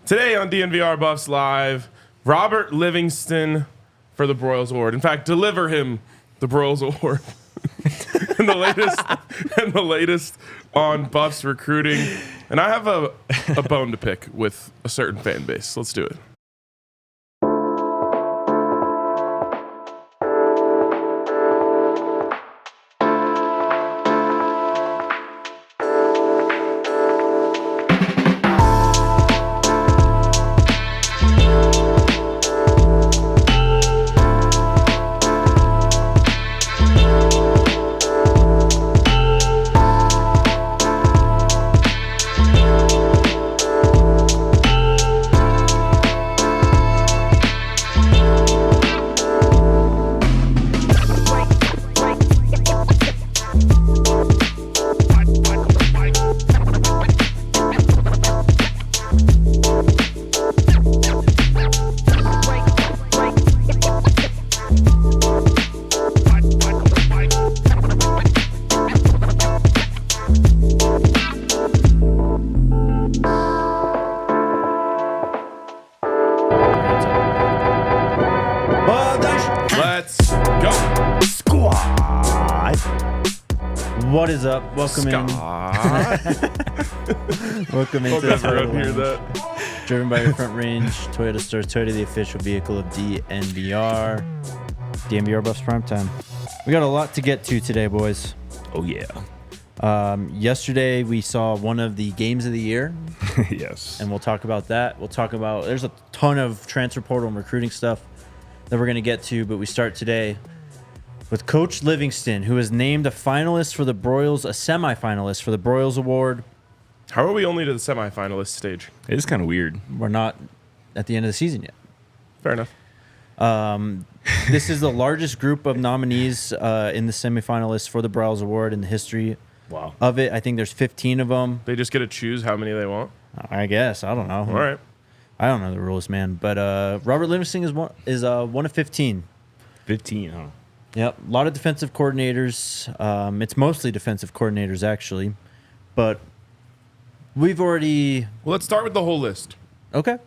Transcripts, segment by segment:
Today on DNVR Buffs Live, Robert Livingston for the Broyles Award. In fact, deliver him the Broyles Award. and the latest on Buffs recruiting. And I have a bone to pick with a certain fan base. Let's do it. What is up? Welcome in. Welcome into Hope everyone hear that. Driven by your Front Range Toyota Stars. Toyota, the official vehicle of DNVR. DNVR Buffs Primetime. We got a lot to get to today, boys. Oh, yeah. Yesterday, we saw one of the games of the year. Yes. And we'll talk about that. We'll talk about, there's a ton of transfer portal and recruiting stuff that we're going to get to, but we start today with Coach Livingston, who is named a semifinalist for the Broyles Award. How are we only to the semifinalist stage? It is kind of weird. We're not at the end of the season yet. Fair enough. This is the largest group of nominees in the semifinalists for the Broyles Award in the history of it. I think there's 15 of them. They just get to choose how many they want? I guess. I don't know. All right. I don't know the rules, man. But Robert Livingston is one of 15. 15, huh? Yep, a lot of defensive coordinators. It's mostly defensive coordinators, actually. But we've already... Well, let's start with the whole list. Okay.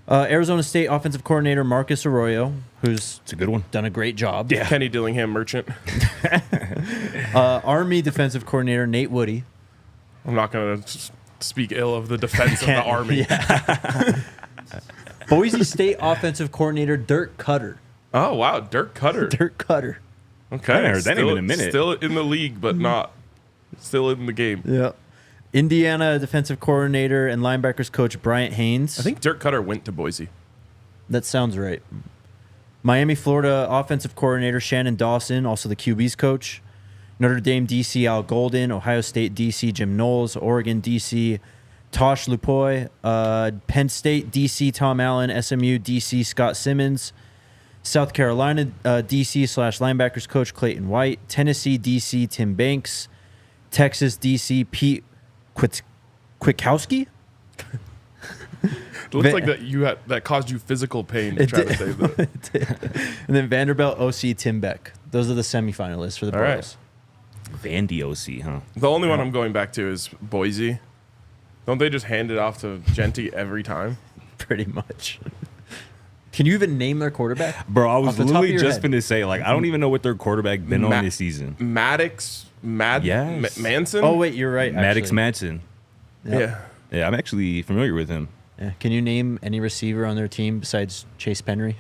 Arizona State offensive coordinator Marcus Arroyo, who's It's a good one. done a great job. Yeah. Kenny Dillingham Merchant. Army defensive coordinator Nate Woody. I'm not going to speak ill of the defense of the Army. Yeah. Boise State offensive coordinator Dirk Cutter. Oh, wow. Dirk Cutter. Dirk Cutter. Okay. I haven't heard that name in a minute. Still in the league, but not still in the game. Yeah. Indiana defensive coordinator and linebackers coach Bryant Haynes. I think Dirk Cutter went to Boise. That sounds right. Miami, Florida offensive coordinator Shannon Dawson, also the QB's coach. Notre Dame DC Al Golden, Ohio State DC Jim Knowles, Oregon DC Tosh Lupoy, Penn State DC Tom Allen, SMU DC Scott Simmons, South Carolina DC/linebackers coach Clayton White, Tennessee DC Tim Banks, Texas DC Pete Kwiatkowski. It looks like that caused you physical pain to try to say that. And then Vanderbilt OC Tim Beck. Those are the semifinalists for the Broyles. Vandy OC, huh? The only one I'm going back to is Boise. Don't they just hand it off to Genty every time? Pretty much. Can you even name their quarterback? Bro, I was literally just head? going to say, I don't even know what their quarterback been on this season. Manson? Oh, wait, you're right. Maddox Madsen. Yep. Yeah. Yeah, I'm actually familiar with him. Yeah. Can you name any receiver on their team besides Chase Penry?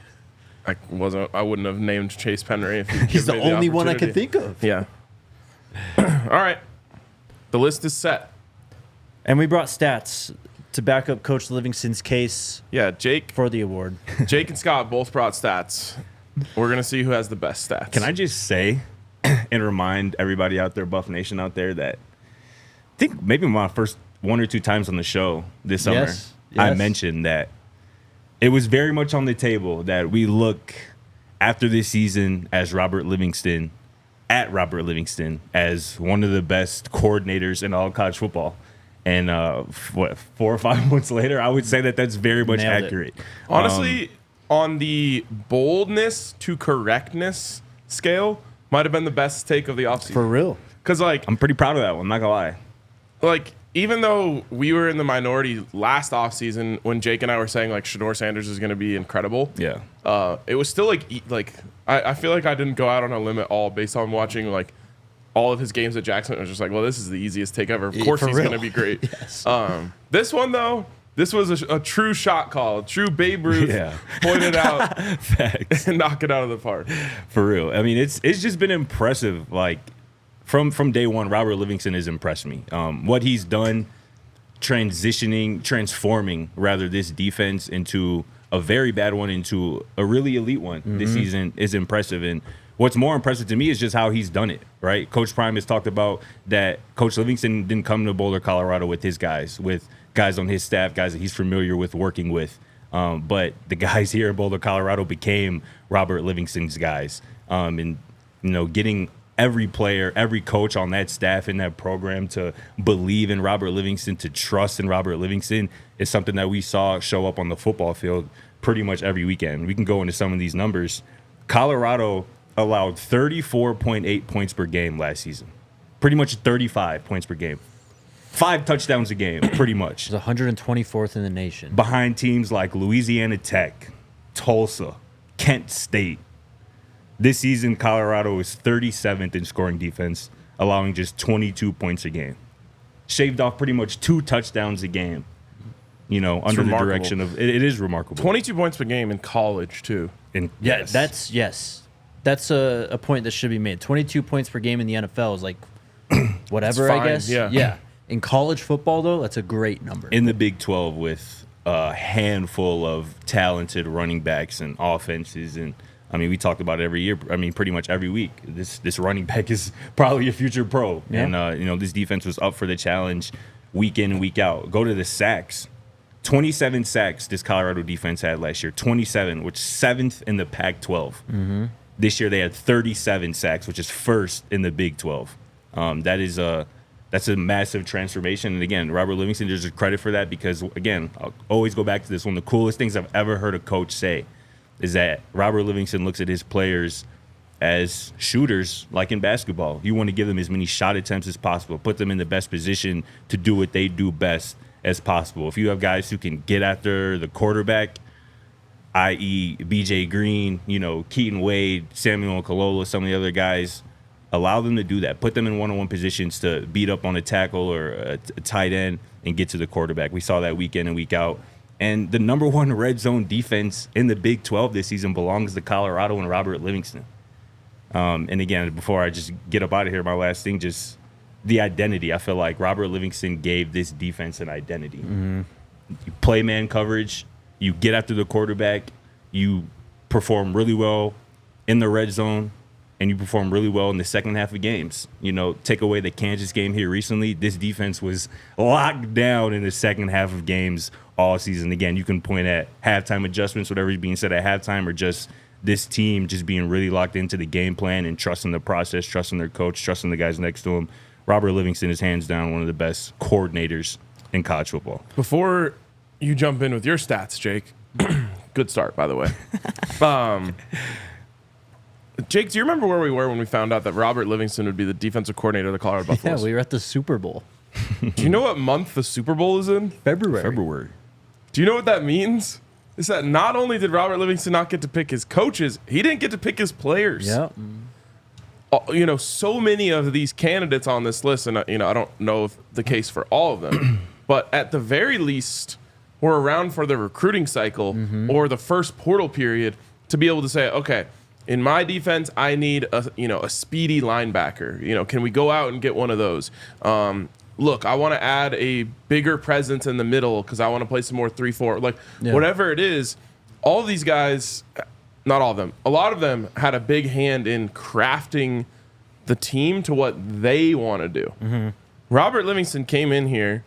I wouldn't have named Chase Penry if He's the only one I could think of. Yeah. All right. The list is set. And we brought stats to back up Coach Livingston's case. Yeah, Jake for the award. Jake and Scott both brought stats. We're going to see who has the best stats. Can I just say and remind everybody out there, Buff Nation out there, that I think maybe my first one or two times on the show this summer, Yes. I mentioned that it was very much on the table that we look after this season as Robert Livingston as one of the best coordinators in all college football. And 4 or 5 months later, I would say that that's very much accurate. Honestly, on the boldness to correctness scale, might have been the best take of the offseason. For real. Because, I'm pretty proud of that one, not gonna lie. even though we were in the minority last offseason when Jake and I were saying like Shador Sanders is going to be incredible. Yeah. It was still like I feel like I didn't go out on a limb at all based on watching like all of his games at Jackson. I was just like, well, this is the easiest take ever. Of course he's going to be great. Yes. This one though, this was a true shot call, true Babe Ruth pointed out Facts. and knock it out of the park. For real. I mean, it's just been impressive. Like from day one, Robert Livingston has impressed me. What he's done, transforming rather this defense into a very bad one into a really elite one this season is impressive. And what's more impressive to me is just how he's done it, right? Coach Prime has talked about that Coach Livingston didn't come to Boulder, Colorado with his guys, with guys on his staff, guys that he's familiar with working with. But the guys here in Boulder, Colorado became Robert Livingston's guys. And, you know, getting every player, every coach on that staff in that program to believe in Robert Livingston, to trust in Robert Livingston is something that we saw show up on the football field pretty much every weekend. We can go into some of these numbers. Colorado allowed 34.8 points per game last season. Pretty much 35 points per game. 5 touchdowns a game, pretty much. It was 124th in the nation. Behind teams like Louisiana Tech, Tulsa, Kent State. This season, Colorado is 37th in scoring defense, allowing just 22 points a game. Shaved off pretty much 2 touchdowns a game, you know, under the direction of... It is remarkable. 22 points per game in college, too. And Yeah, that's a point that should be made. 22 points per game in the NFL is like whatever, It's I fine, guess. yeah. In college football, though, that's a great number. in the Big 12 with a handful of talented running backs and offenses. And, I mean, we talked about it every year. I mean, pretty much every week. This running back is probably a future pro. Yeah. And, you know, this defense was up for the challenge week in and week out. Go to the sacks. 27 sacks this Colorado defense had last year. 27, which is 7th in the Pac-12. This year they had 37 sacks, which is 1st in the Big 12. That's a massive transformation. And again, Robert Livingston deserves credit for that because, again, I'll always go back to this. One of the coolest things I've ever heard a coach say is that Robert Livingston looks at his players as shooters, like in basketball. You want to give them as many shot attempts as possible, put them in the best position to do what they do best as possible. If you have guys who can get after the quarterback, i.e. BJ Green, you know, Keaton Wade, Samuel Kalola, some of the other guys, allow them to do that. Put them in one-on-one positions to beat up on a tackle or a tight end and get to the quarterback. We saw that week in and week out. And the number one red zone defense in the Big 12 this season belongs to Colorado and Robert Livingston. And again, before I just get up out of here, my last thing, just the identity. I feel like Robert Livingston gave this defense an identity. You play man coverage, you get after the quarterback, you perform really well in the red zone, and you perform really well in the second half of games. You know, take away the Kansas game here recently, this defense was locked down in the second half of games all season. Again, you can point at halftime adjustments, whatever is being said at halftime, or just this team just being really locked into the game plan and trusting the process, trusting their coach, trusting the guys next to him. Robert Livingston is hands down one of the best coordinators in college football. Before you jump in with your stats, Jake, good start, by the way. Jake, do you remember where we were when we found out that Robert Livingston would be the defensive coordinator of the Colorado Buffaloes? Yeah, we were at the Super Bowl. Do you know what month the Super Bowl is in? February. Do you know what that means? Is that not only did Robert Livingston not get to pick his coaches, he didn't get to pick his players. Yeah. You know, so many of these candidates on this list, and you know, I don't know if the case for all of them, but at the very least, were around for the recruiting cycle or the first portal period to be able to say, okay, in my defense, I need a speedy linebacker. You know, can we go out and get one of those? Look, I want to add a bigger presence in the middle because I want to play some more 3-4. Like, whatever it is, all these guys, not all of them, a lot of them had a big hand in crafting the team to what they want to do. Robert Livingston came in here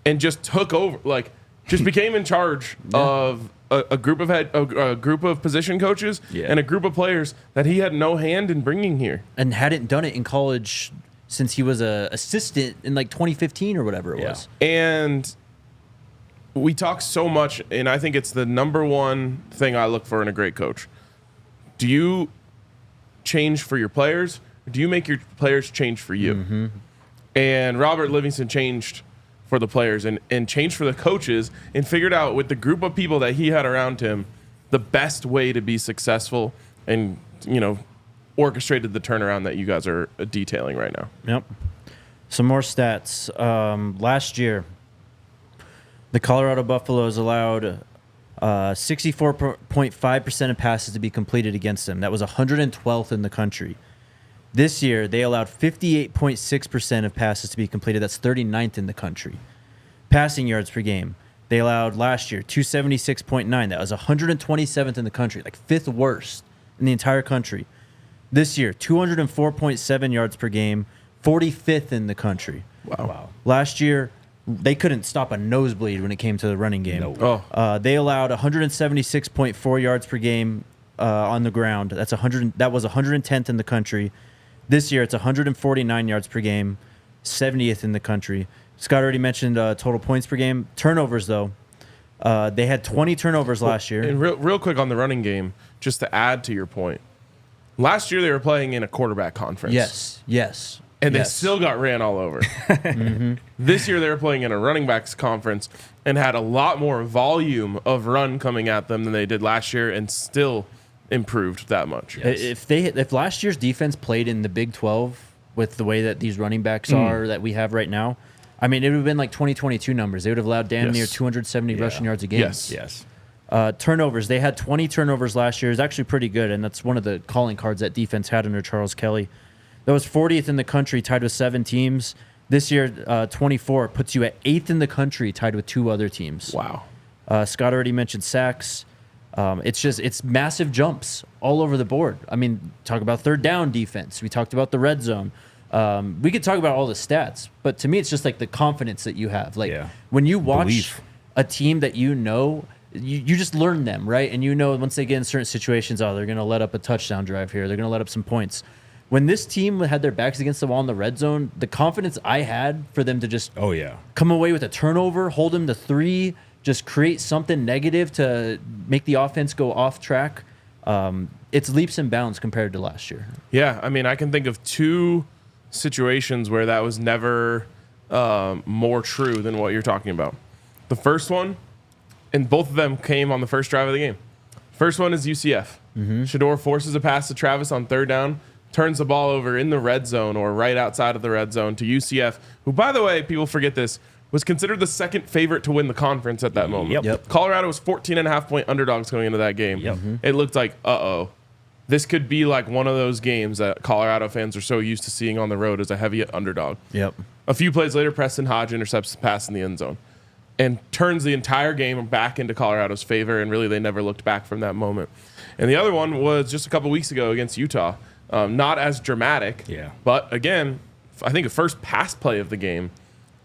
and just took over, like, just became in charge of a group of position coaches and a group of players that he had no hand in bringing here, and hadn't done it in college since he was a assistant in like 2015 or whatever it was. And we talk so much, and I think it's the number one thing I look for in a great coach. Do you change for your players, or do you make your players change for you? And Robert Livingston changed for the players and changed for the coaches and figured out with the group of people that he had around him the best way to be successful and, orchestrated the turnaround that you guys are detailing right now. Yep. Some more stats. Last year, the Colorado Buffaloes allowed 64.5% of passes to be completed against them. That was 112th in the country. This year, they allowed 58.6% of passes to be completed. That's 39th in the country. Passing yards per game, they allowed last year 276.9. That was 127th in the country, like 5th worst in the entire country. This year, 204.7 yards per game, 45th in the country. Wow. Last year, they couldn't stop a nosebleed when it came to the running game. No. They allowed 176.4 yards per game on the ground. That was 110th in the country. This year, it's 149 yards per game, 70th in the country. Scott already mentioned total points per game. Turnovers, though, they had 20 turnovers last year. And real quick on the running game, just to add to your point. Last year, they were playing in a quarterback conference. Yes. And they still got ran all over. This year, they were playing in a running backs conference and had a lot more volume of run coming at them than they did last year and still improved that much. Yes. If last year's defense played in the Big 12 with the way that these running backs are that we have right now, I mean, it would have been like 2022 numbers. They would have allowed damn near 270 rushing yards a game. Yes. Turnovers. They had 20 turnovers last year. It's actually pretty good, and that's one of the calling cards that defense had under Charles Kelly. That was 40th in the country, tied with 7 teams. This year, 24 puts you at 8th in the country, tied with 2 other teams. Wow. Scott already mentioned sacks. It's massive jumps all over the board. I mean, talk about third down defense. We talked about the red zone. We could talk about all the stats, but to me, it's just like the confidence that you have. Like when you watch a team that you just learn them, right? And once they get in certain situations, they're going to let up a touchdown drive here. They're going to let up some points. When this team had their backs against the wall in the red zone, the confidence I had for them to just come away with a turnover, hold them to 3, just create something negative to make the offense go off track, it's leaps and bounds compared to last year. Yeah, I mean, I can think of 2 situations where that was never more true than what you're talking about. The first one, and both of them came on the first drive of the game. First one is UCF. Shedeur forces a pass to Travis on third down, turns the ball over in the red zone or right outside of the red zone to UCF, who, by the way, people forget this, was considered the second favorite to win the conference at that moment. Yep. Colorado was 14.5-point underdogs going into that game. It looked like, this could be like one of those games that Colorado fans are so used to seeing on the road as a heavy underdog. A few plays later, Preston Hodge intercepts the pass in the end zone and turns the entire game back into Colorado's favor, and really they never looked back from that moment. And the other one was just a couple weeks ago against Utah. Not as dramatic, but again, I think a first pass play of the game,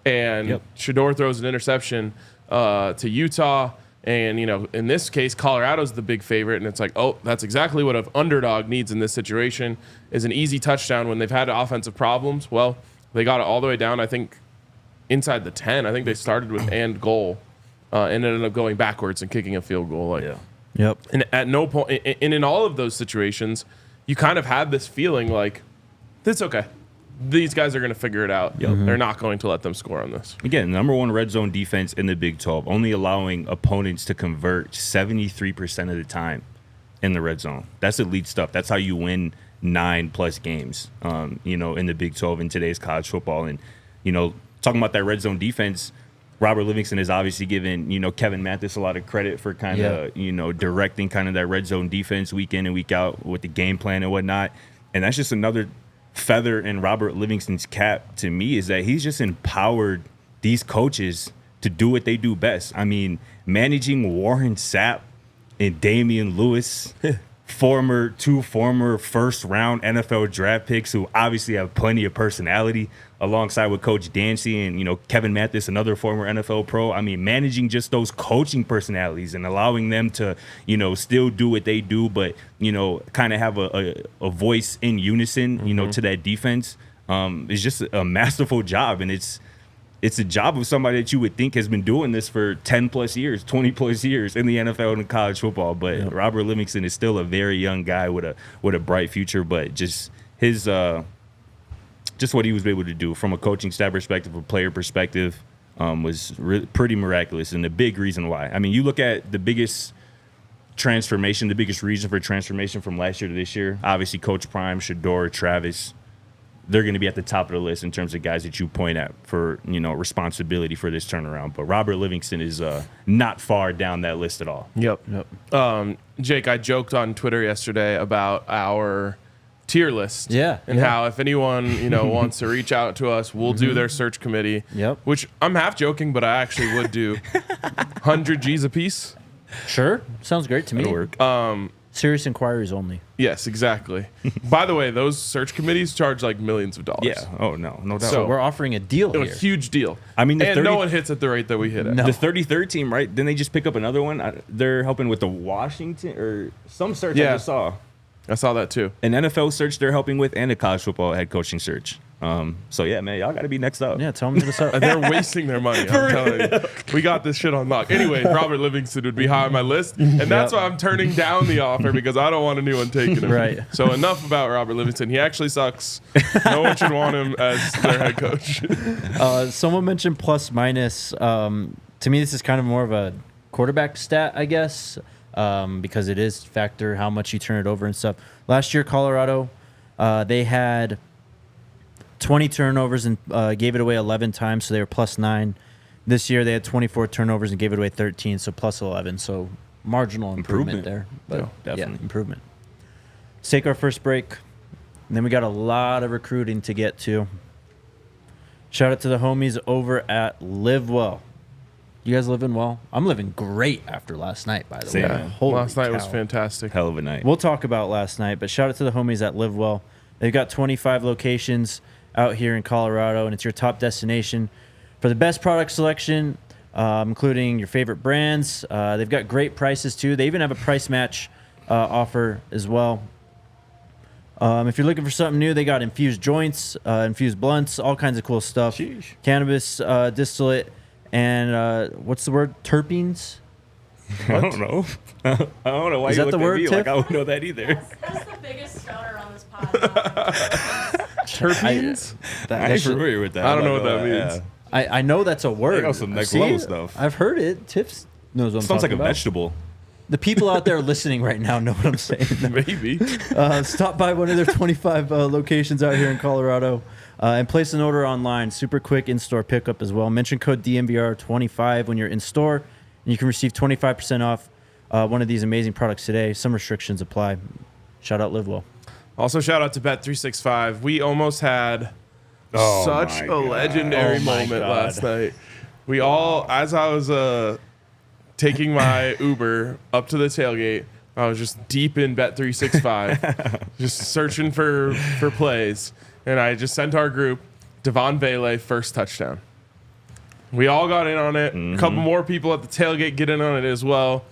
and Shedeur throws an interception to Utah, and in this case, Colorado's the big favorite, and it's like, that's exactly what an underdog needs in this situation, is an easy touchdown when they've had offensive problems. Well, they got it all the way down, I think, inside the 10. I think they started with and goal, and ended up going backwards and kicking a field goal. And at no point, and in all of those situations, you kind of had this feeling like, it's okay. These guys are going to figure it out. They're not going to let them score on this. Again, number 1 red zone defense in the Big 12, only allowing opponents to convert 73% of the time in the red zone. That's elite stuff. That's how you win 9+ games, in the Big 12 in today's college football. And, talking about that red zone defense, Robert Livingston has obviously given, Kevin Mathis a lot of credit for kind of, directing kind of that red zone defense week in and week out with the game plan and whatnot. And that's just another feather in Robert Livingston's cap to me, is that he's just empowered these coaches to do what they do best. I mean, managing Warren Sapp and Damian Lewis, two former first-round NFL draft picks who obviously have plenty of personality, alongside with Coach Dancy and, Kevin Mathis, another former NFL pro. I mean, managing just those coaching personalities and allowing them to, still do what they do, but, kind of have a voice in unison, to that defense is just a masterful job. And it's a job of somebody that you would think has been doing this for 10+ years, 20+ years in the NFL and in college football. But Robert Livingston is still a very young guy with a bright future, but just his just what he was able to do from a coaching staff perspective, a player perspective, was pretty miraculous, and the big reason why. I mean, you look at the biggest transformation, the biggest reason for transformation from last year to this year. Obviously, Coach Prime, Shador, Travis. They're going to be at the top of the list in terms of guys that you point at for, responsibility for this turnaround. But Robert Livingston is not far down that list at all. Yep. Jake, I joked on Twitter yesterday about our tier list. And how if anyone, wants to reach out to us, we'll do their search committee. Which I'm half joking, but I actually would do 100 G's a piece. Sure. Sounds great to me. That'll work. Serious inquiries only. Yes, exactly. By the way, those search committees charge like millions of dollars. Yeah. Oh, no doubt. So we're offering a deal here. A huge deal. I mean, and no one hits at the rate that we hit at. No. The 33rd team, right? Didn't they just pick up another one? They're helping with the Washington or some search I just saw. I saw that too. An NFL search they're helping with and a college football head coaching search. So, yeah, man, y'all got to be next up. Yeah, tell them to the start. They're wasting their money. I'm telling you. We got this shit on lock. Anyway, Robert Livingston would be high on my list. And that's why I'm turning down the offer, because I don't want anyone taking him. Right. So enough about Robert Livingston. He actually sucks. No one should want him as their head coach. Someone mentioned plus minus. To me, this is kind of more of a quarterback stat, I guess, because it is factor how much you turn it over and stuff. Last year, Colorado, they had 20 turnovers and gave it away 11 times, so they were plus 9. This year, they had 24 turnovers and gave it away 13, so plus 11. So marginal improvement there. But definitely. Improvement. Let's take our first break. And then we got a lot of recruiting to get to. Shout out to the homies over at Live Well. You guys living well? I'm living great after last night, by the way. Yeah. Last night was fantastic. Hell of a night. We'll talk about last night, but shout out to the homies at Live Well. They've got 25 locations out here in Colorado, and it's your top destination for the best product selection, including your favorite brands. They've got great prices, too. They even have a price match offer as well. If you're looking for something new, they got infused joints, infused blunts, all kinds of cool stuff. Sheesh. Cannabis distillate, and what's the word? Terpenes? I don't know. I don't know why Is you that the looked at word, me Tiff? like I would know that either. That's the biggest stoner on this podcast. Terpenes? I ain't familiar with that. I don't know what that means. I know that's a word. They got some next See? level stuff. I've heard it. Tips knows what I'm Sounds like talking a about. vegetable. The people out there listening right now know what I'm saying. Maybe. Stop by one of their 25 locations out here in Colorado and place an order online. Super quick in-store pickup as well. Mention code DNVR25 when you're in store, and you can receive 25% off one of these amazing products today. Some restrictions apply. Shout out Live Well. Also, shout out to Bet365. We almost had such my a God. legendary Oh my moment God. last night. We all, as I was taking my Uber up to the tailgate, I was just deep in Bet365, just searching for plays. And I just sent our group, Devon Vele, first touchdown. We all got in on it. A couple more people at the tailgate get in on it as well.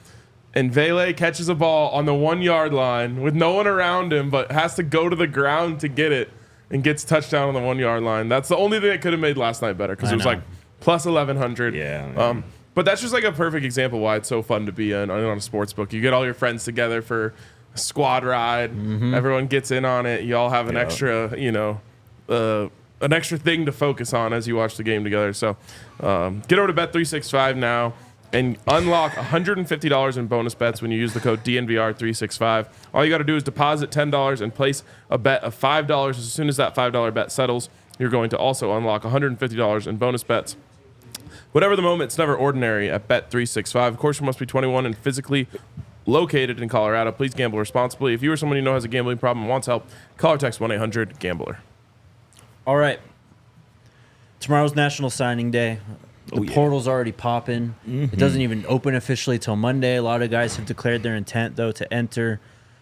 And Vele catches a ball on the 1 yard line with no one around him, but has to go to the ground to get it and gets touchdown on the 1 yard line. That's the only thing that could have made last night better, because it was like plus 1,100. Yeah, man. But that's just like a perfect example why it's so fun to be on a sports book. You get all your friends together for a squad ride. Everyone gets in on it. You all have an extra, an extra thing to focus on as you watch the game together. So get over to Bet365 now and unlock $150 in bonus bets when you use the code DNVR365. All you got to do is deposit $10 and place a bet of $5. As soon as that $5 bet settles, you're going to also unlock $150 in bonus bets. Whatever the moment, it's never ordinary at Bet365. Of course, you must be 21 and physically located in Colorado. Please gamble responsibly. If you or someone you know has a gambling problem and wants help, call or text 1-800-GAMBLER. All right. Tomorrow's National Signing Day. The portal's already popping. It doesn't even open officially till Monday. A lot of guys have declared their intent, though, to enter.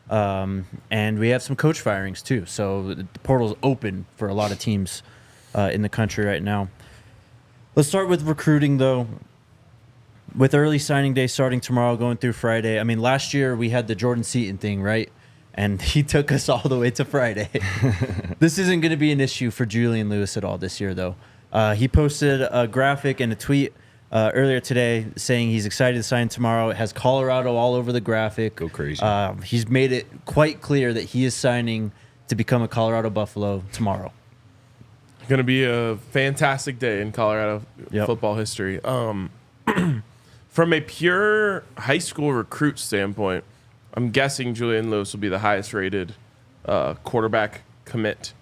And we have some coach firings, too. So the portal's open for a lot of teams in the country right now. Let's start with recruiting, though. With early signing day starting tomorrow, going through Friday. I mean, last year we had the Jordan Seaton thing, right? And he took us all the way to Friday. This isn't going to be an issue for Julian Lewis at all this year, though. He posted a graphic and a tweet earlier today saying he's excited to sign tomorrow. It has Colorado all over the graphic. Go crazy. He's made it quite clear that he is signing to become a Colorado Buffalo tomorrow. going to be a fantastic day in Colorado Yep. football history. From a pure high school recruit standpoint, I'm guessing Julian Lewis will be the highest rated quarterback commit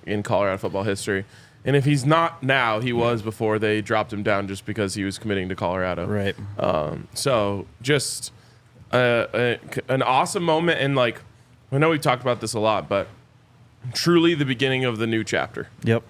in Colorado football history. And if he's not now, he was before they dropped him down just because he was committing to Colorado. Right. So just an awesome moment. And like, I know we've talked about this a lot, but truly the beginning of the new chapter. Yep.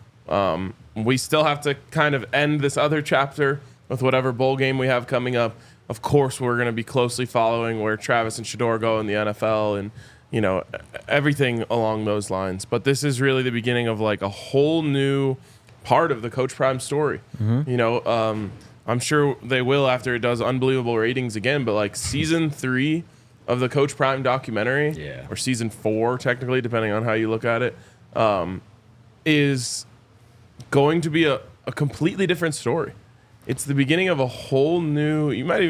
We still have to kind of end this other chapter with whatever bowl game we have coming up. Of course, we're going to be closely following where Travis and Shador go in the NFL and, you know, everything along those lines. But this is really the beginning of like a whole new part of the Coach Prime story. You know, I'm sure they will after it does unbelievable ratings again, but like season 3 of the Coach Prime documentary, or season 4 technically, depending on how you look at it, is going to be a completely different story. It's the beginning of a whole new. You might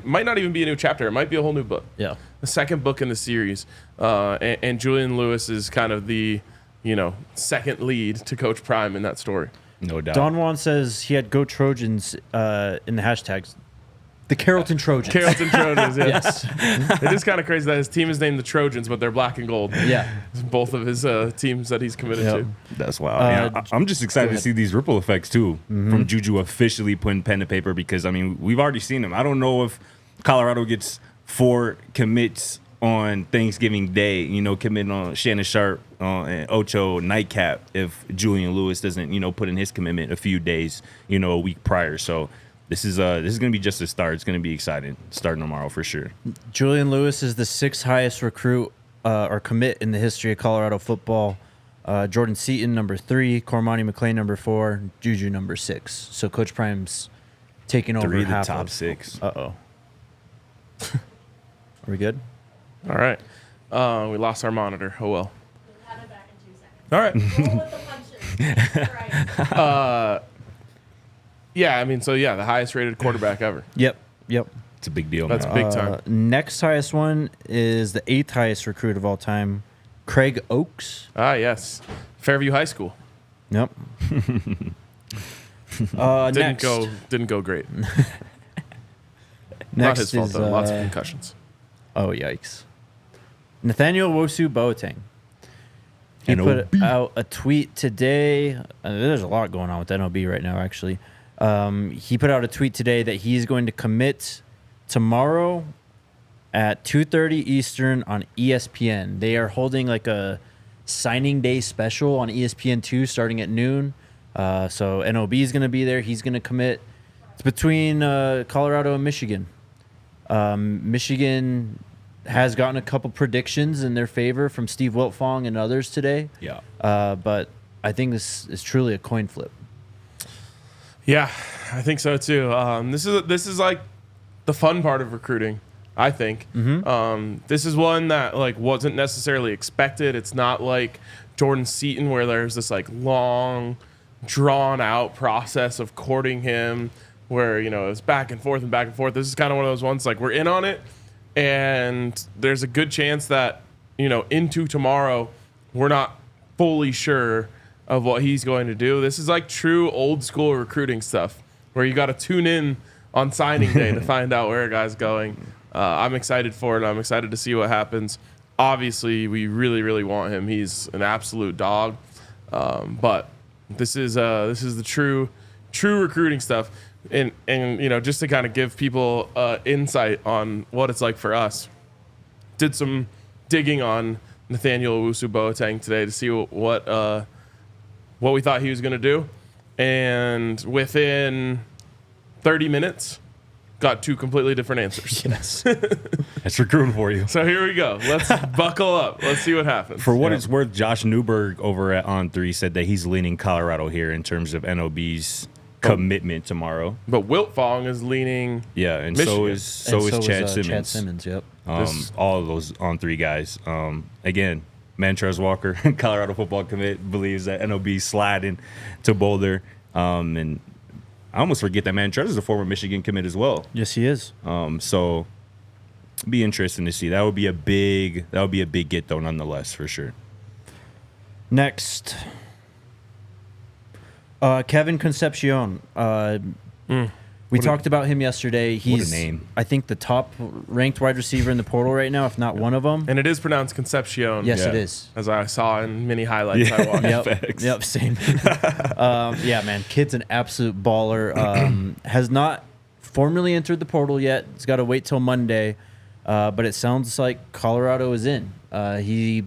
not even be a new chapter. It might be a whole new book. Yeah. The second book in the series, and Julian Lewis is kind of the, you know, second lead to Coach Prime in that story. No doubt. Don Juan says he had Go Trojans in the hashtags. The Carrollton Trojans. Carrollton Trojans. Yeah. Yes. It is kind of crazy that his team is named the Trojans, but they're black and gold. Yeah. Both of his teams that he's committed Yep. to. That's wild. Yeah, I'm just excited to see these ripple effects too from Juju officially putting pen to paper because I mean we've already seen them. I don't know if Colorado gets 4 commits on Thanksgiving Day, you know, committing on Shannon Sharp and Ocho Nightcap if Julian Lewis doesn't, you know, put in his commitment a few days, you know, a week prior. So this is going to be just a start. It's going to be exciting starting tomorrow for sure. Julian Lewis is the 6th highest recruit or commit in the history of Colorado football. Jordan Seaton, number 3. Cormani McClain, number 4. Juju, number 6. So Coach Prime's taking over 3 of the half top of 6. Uh-oh. Are we good? All right. We lost our monitor. Oh, well. We'll have it back in 2 seconds. All right. Roll with the punches. Right. Yeah, I mean, so yeah, the highest rated quarterback ever. Yep. It's a big deal. That's man. big time. Next highest one is the 8th highest recruit of all time, Craig Oakes. Ah, yes. Fairview High School. Yep. Didn't go great. Not his Next fault is, though. Lots of concussions. Oh, yikes. Nathaniel Wosu Boateng. He NOB. put out a tweet today. There's a lot going on with NOB right now, actually. He put out a tweet today that he's going to commit tomorrow at 2:30 Eastern on ESPN. They are holding like a signing day special on ESPN2 starting at noon. So NOB is going to be there. He's going to commit. It's between Colorado and Michigan. Michigan has gotten a couple predictions in their favor from Steve Wiltfong and others today. Yeah. But I think this is truly a coin flip. Yeah, I think so too. This is like the fun part of recruiting, I think. This is one that like wasn't necessarily expected. It's not like Jordan Seaton where there's this like long, drawn out process of courting him where, you know, it's back and forth and back and forth. This is kind of one of those ones like we're in on it and there's a good chance that, you know, into tomorrow we're not fully sure of what he's going to do. This is like true old school recruiting stuff where you got to tune in on signing day to find out where a guy's going. I'm excited for it. I'm excited to see what happens. Obviously, we really, really want him. He's an absolute dog. But this is the true recruiting stuff. And you know, just to kind of give people insight on what it's like for us, did some digging on Nathaniel Owusu Boateng today to see what we thought he was going to do. And within 30 minutes, got 2 completely different answers. Yes. That's recruiting for you. So here we go. Let's buckle up. Let's see what happens. For what it's worth, Josh Newberg over at On3 said that he's leaning Colorado here in terms of NOB's commitment tomorrow. But Wiltfong is leaning. Yeah, and Michigan. so is Chad Simmons. Chad Simmons, yep. All of those On3 guys. Again, Mantrez Walker, Colorado football commit, believes that NOB sliding to Boulder. And I almost forget that Mantrez is a former Michigan commit as well. Yes, he is. So it'd be interesting to see. That would be a big get though, nonetheless, for sure. Next, Kevin Concepcion. We talked about him yesterday. He's, name. I think, the top-ranked wide receiver in the portal right now, if not one of them. And it is pronounced Concepcion. Yes, Yeah. it is. As I saw in many highlights I watched. Facts. Yep, same. Yeah, man, kid's an absolute baller. Has not formally entered the portal yet. He's got to wait till Monday, but it sounds like Colorado is in. He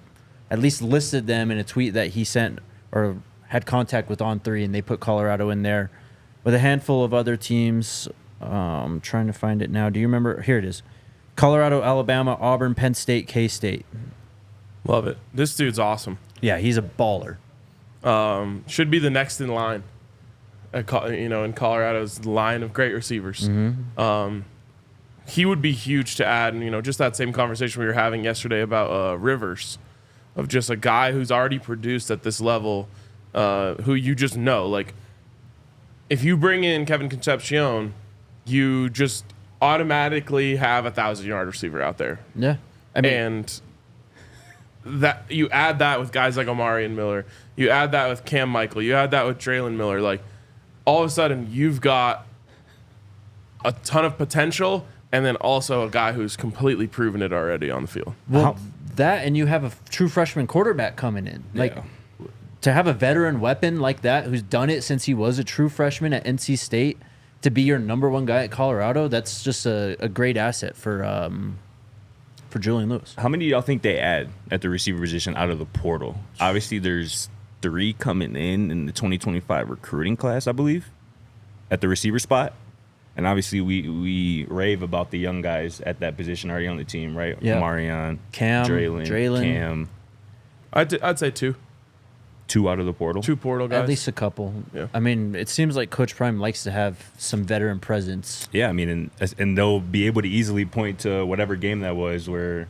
at least listed them in a tweet that he sent or had contact with On3, and they put Colorado in there with a handful of other teams. I'm trying to find it now. Do you remember? Here it is. Colorado, Alabama, Auburn, Penn State, K-State. Love it. This dude's awesome. Yeah, he's a baller. Should be the next in line. In Colorado's line of great receivers. He would be huge to add. And, just that same conversation we were having yesterday about Rivers, of just a guy who's already produced at this level, who you just know. Like, if you bring in Kevin Concepcion, you just automatically have a 1,000-yard receiver out there. Yeah. I mean, And that you add that with guys like Omari and Miller, you add that with Cam Michael, you add that with Traylon Miller, like all of a sudden you've got a ton of potential, and then also a guy who's completely proven it already on the field. well, that and you have a true freshman quarterback coming in. Like, to have a veteran weapon like that who's done it since he was a true freshman at NC State to be your number one guy at Colorado, that's just a great asset for Julian Lewis. How many do y'all think they add at the receiver position out of the portal? Obviously, there's 3 coming in the 2025 recruiting class, I believe, at the receiver spot. And obviously, we rave about the young guys at that position already on the team, right? Yeah. Marion, Cam, Draylon, Cam. I'd say 2 out of the portal. 2 portal guys. At least a couple. Yeah. I mean, it seems like Coach Prime likes to have some veteran presence. Yeah, I mean, and they'll be able to easily point to whatever game that was where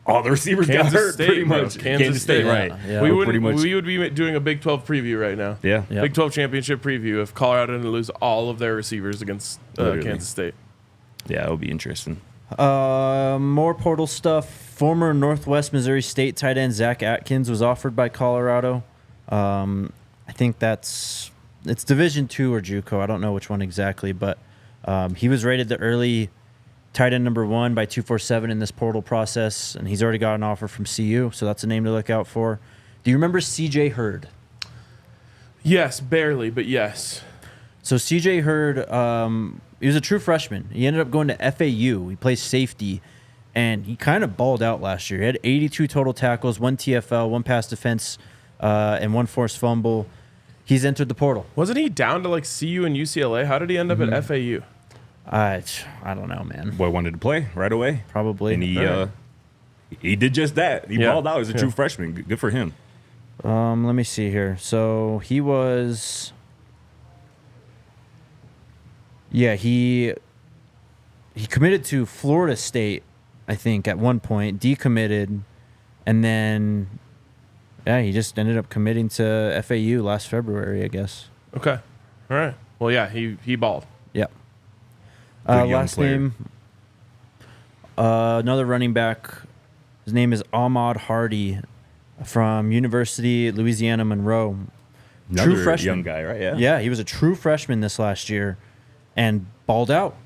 all the receivers got Kansas hurt, State, pretty bro. much. Kansas State, right? Yeah. we Pretty much. would be doing a Big 12 preview right now. Yeah. Yeah. Big 12 championship preview if Colorado didn't lose all of their receivers against Literally. Kansas State. Yeah, it'll be interesting. More portal stuff. Former Northwest Missouri State tight end Zach Atkins was offered by Colorado. I think it's Division II or JUCO. I don't know which one exactly, but he was rated the early tight end number 1 by 247 in this portal process, and he's already got an offer from CU, so that's a name to look out for. Do you remember CJ Hurd? Yes, barely, but yes. So CJ Hurd, he was a true freshman. He ended up going to FAU. He plays safety, and he kind of balled out last year. He had 82 total tackles, 1 TFL, 1 pass defense, and 1 forced fumble. He's entered the portal. Wasn't he down to like CU and UCLA? How did he end up at FAU? I don't know, man. Boy wanted to play right away. Probably. And Right. he did just that. He Yeah. balled out as a true freshman. Good for him. Let me see here. So he was... Yeah, he committed to Florida State, I think, at one point, decommitted, and then, yeah, he just ended up committing to FAU last February, I guess. Okay. All right. Well, yeah, he balled. Yep. Good young Last player. name, another running back. His name is Ahmad Hardy from University of Louisiana Monroe. Another True freshman. young guy, right? Yeah. Yeah, he was a true freshman this last year and balled out.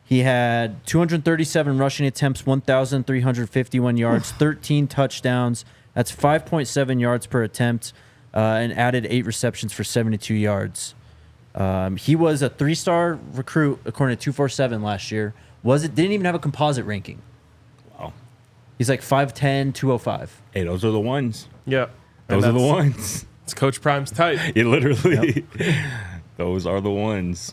He had 237 rushing attempts, 1,351 yards, 13 touchdowns. That's 5.7 yards per attempt, and added 8 receptions for 72 yards. He was a 3-star recruit according to 247 last year. Didn't even have a composite ranking. Wow. He's like 5'10", 205. Hey, those are the ones. Yeah. Those are the ones. It's Coach Prime's type. It literally. Those are the ones.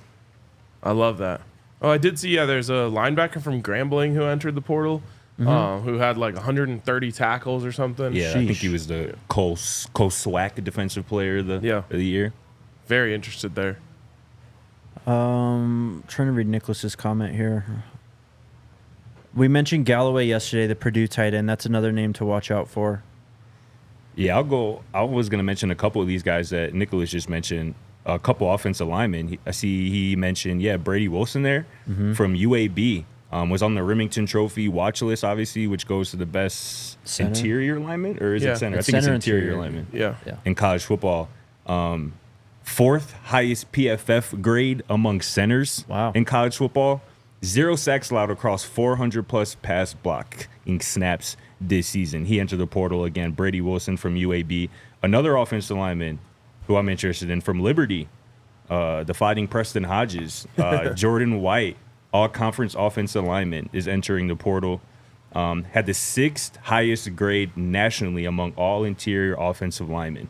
I love that. Oh, I did see, there's a linebacker from Grambling who entered the portal, who had like 130 tackles or something. Yeah, I think Sheesh. he was the Cole Swack defensive player of the year. Very interested there. Trying to read Nicholas's comment here. We mentioned Galloway yesterday, the Purdue tight end. That's another name to watch out for. Yeah, I was going to mention a couple of these guys that Nicholas just mentioned. A couple offensive linemen. I see he mentioned, Brady Wilson there from UAB. Was on the Remington Trophy watch list, obviously, which goes to the best Center? interior lineman, or is Yeah. it center? It's I think center it's interior interior. lineman Yeah. Yeah. in college football. 4th highest PFF grade among centers Wow. in college football. 0 sacks allowed across 400-plus pass blocking snaps this season. He entered the portal again. Brady Wilson from UAB. Another offensive lineman who I'm interested in from Liberty, the Fighting Preston Hodges. Jordan White, all-conference offensive lineman, is entering the portal. Had the 6th highest grade nationally among all interior offensive linemen.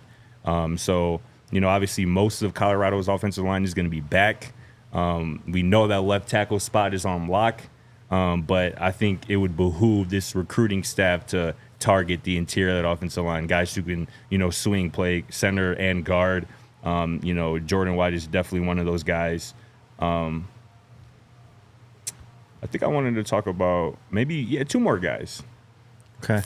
So, obviously most of Colorado's offensive line is going to be back. We know that left tackle spot is on lock, but I think it would behoove this recruiting staff to target the interior of that offensive line, guys who can, swing, play center and guard. Jordan White is definitely one of those guys. I think I wanted to talk about maybe 2 more guys. Okay.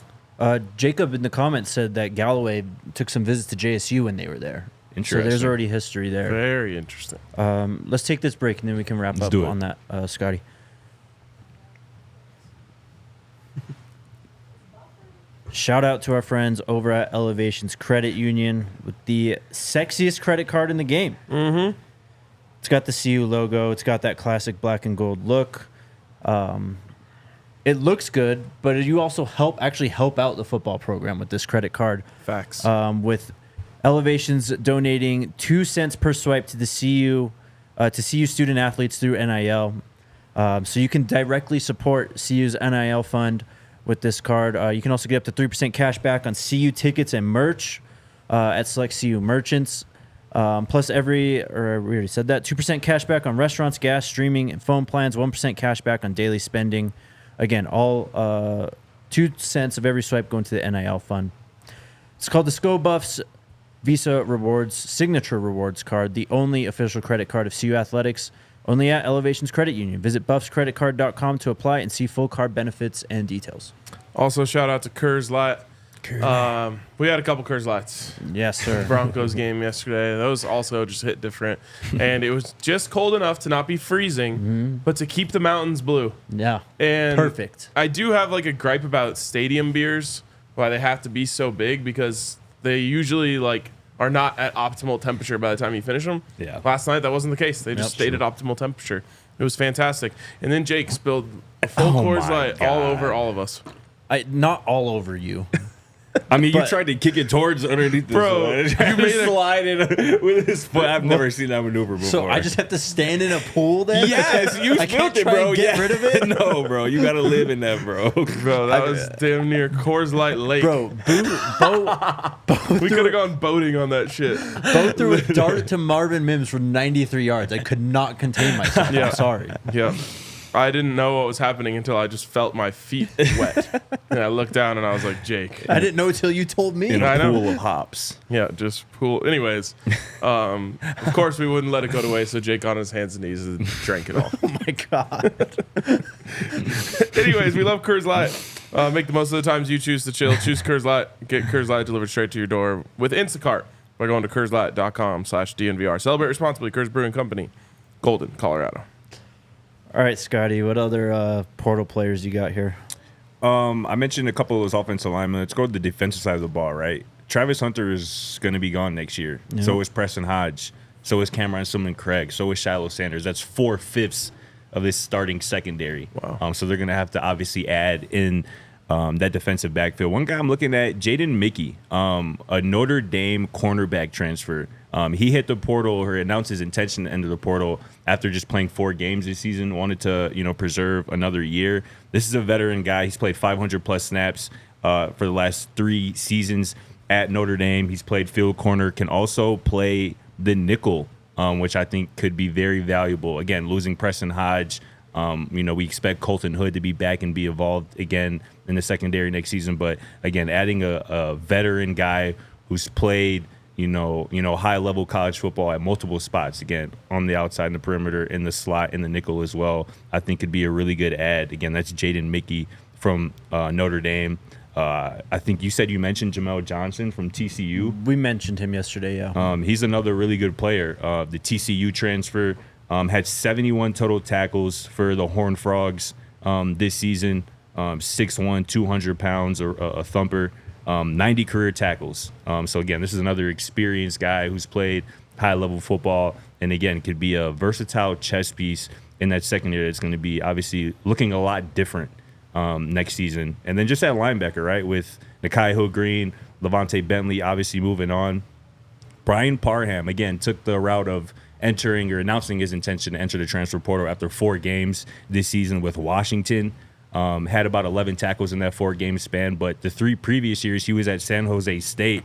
Jacob in the comments said that Galloway took some visits to JSU when they were there. So Interesting. there's already history there. Very interesting. Let's take this break and then we can wrap Let's up do it. on that, Scotty. Shout out to our friends over at Elevations Credit Union with the sexiest credit card in the game. Mm-hmm. It's got the CU logo. It's got that classic black and gold look. It looks good, but you also help out the football program with this credit card. Facts. With Elevations donating 2 cents per swipe to the CU student athletes through NIL. So you can directly support CU's NIL fund with this card. You can also get up to 3% cash back on CU tickets and merch at select CU merchants. Plus we already said that, 2% cash back on restaurants, gas, streaming, and phone plans, 1% cash back on daily spending. Again, all 2 cents of every swipe going to the NIL fund. It's called the SCO Buffs Visa Rewards Signature Rewards Card, the only official credit card of CU Athletics, only at Elevations Credit Union. Visit buffscreditcard.com to apply and see full card benefits and details. Also, shout out to Kurz Light. We had a couple Kurz Lights. Yes, sir. Broncos game yesterday. Those also just hit different. And it was just cold enough to not be freezing, but to keep the mountains blue. Yeah. And Perfect. I do have like a gripe about stadium beers, why they have to be so big, because they usually are not at optimal temperature by the time you finish them. Yeah. Last night that wasn't the case. They just Yep. stayed at optimal temperature. It was fantastic. And then Jake spilled a full Coors my Light all God. over all of us. Not all over you. I mean, you But- tried to kick it towards underneath the Bro, you you made a- slide it with his foot. I've never seen that maneuver before. So I just have to stand in a pool then? yes, you I spilled can't it, try bro. and get rid of it? No, bro, you gotta live in that, bro. Bro, that was damn near Coors Light Lake. Bro, we could have gone boating on that shit. Bo threw a dart to Marvin Mims for 93 yards. I could not contain myself. Yeah. I'm sorry. Yeah. I didn't know what was happening until I just felt my feet wet. And I looked down and I was like, Jake. I didn't know until you told me. In I a know. pool of hops. Yeah, just pool. Anyways, of course we wouldn't let it go to waste, so Jake on his hands and knees and drank it all. Oh my God. Anyways, we love Coors Light. Make the most of the times you choose to chill. Choose Coors Light. Get Coors Light delivered straight to your door with Instacart by going to CoorsLight.com/DNVR. Celebrate responsibly. Coors Brewing Company, Golden, Colorado. All right, Scotty, what other portal players you got here? I mentioned a couple of those offensive linemen. Let's go to the defensive side of the ball, right? Travis Hunter is going to be gone next year. Yeah. So is Preston Hodge. So is Cameron Simon-Craig. So is Shiloh Sanders. That's 4/5 of this starting secondary. Wow. So they're going to have to obviously add in that defensive backfield. One guy I'm looking at, Jaden Mickey, a Notre Dame cornerback transfer. He hit the portal or announced his intention to enter the portal after just playing 4 games this season. Wanted to, preserve another year. This is a veteran guy. He's played 500-plus snaps for the last 3 seasons at Notre Dame. He's played field corner, can also play the nickel, which I think could be very valuable. Again, losing Preston Hodge. We expect Colton Hood to be back and be involved again in the secondary next season. But again, adding a veteran guy who's played, high-level college football at multiple spots, again, on the outside, in the perimeter, in the slot, in the nickel as well, I think could be a really good add. Again, that's Jaden Mickey from Notre Dame. I think you mentioned Jamel Johnson from TCU. We mentioned him yesterday, yeah. He's another really good player. The TCU transfer had 71 total tackles for the Horned Frogs this season. 6'1", 200 pounds, or a thumper. 90 career tackles. So again, this is another experienced guy who's played high-level football, and again, could be a versatile chess piece in that secondary that's going to be obviously looking a lot different next season. And then just at linebacker, right, with Nakai Hill-Green, Levante Bentley obviously moving on. Brian Parham, again, took the route of entering or announcing his intention to enter the transfer portal after 4 games this season with Washington. Had about 11 tackles in that 4-game span, but the 3 previous years he was at San Jose State,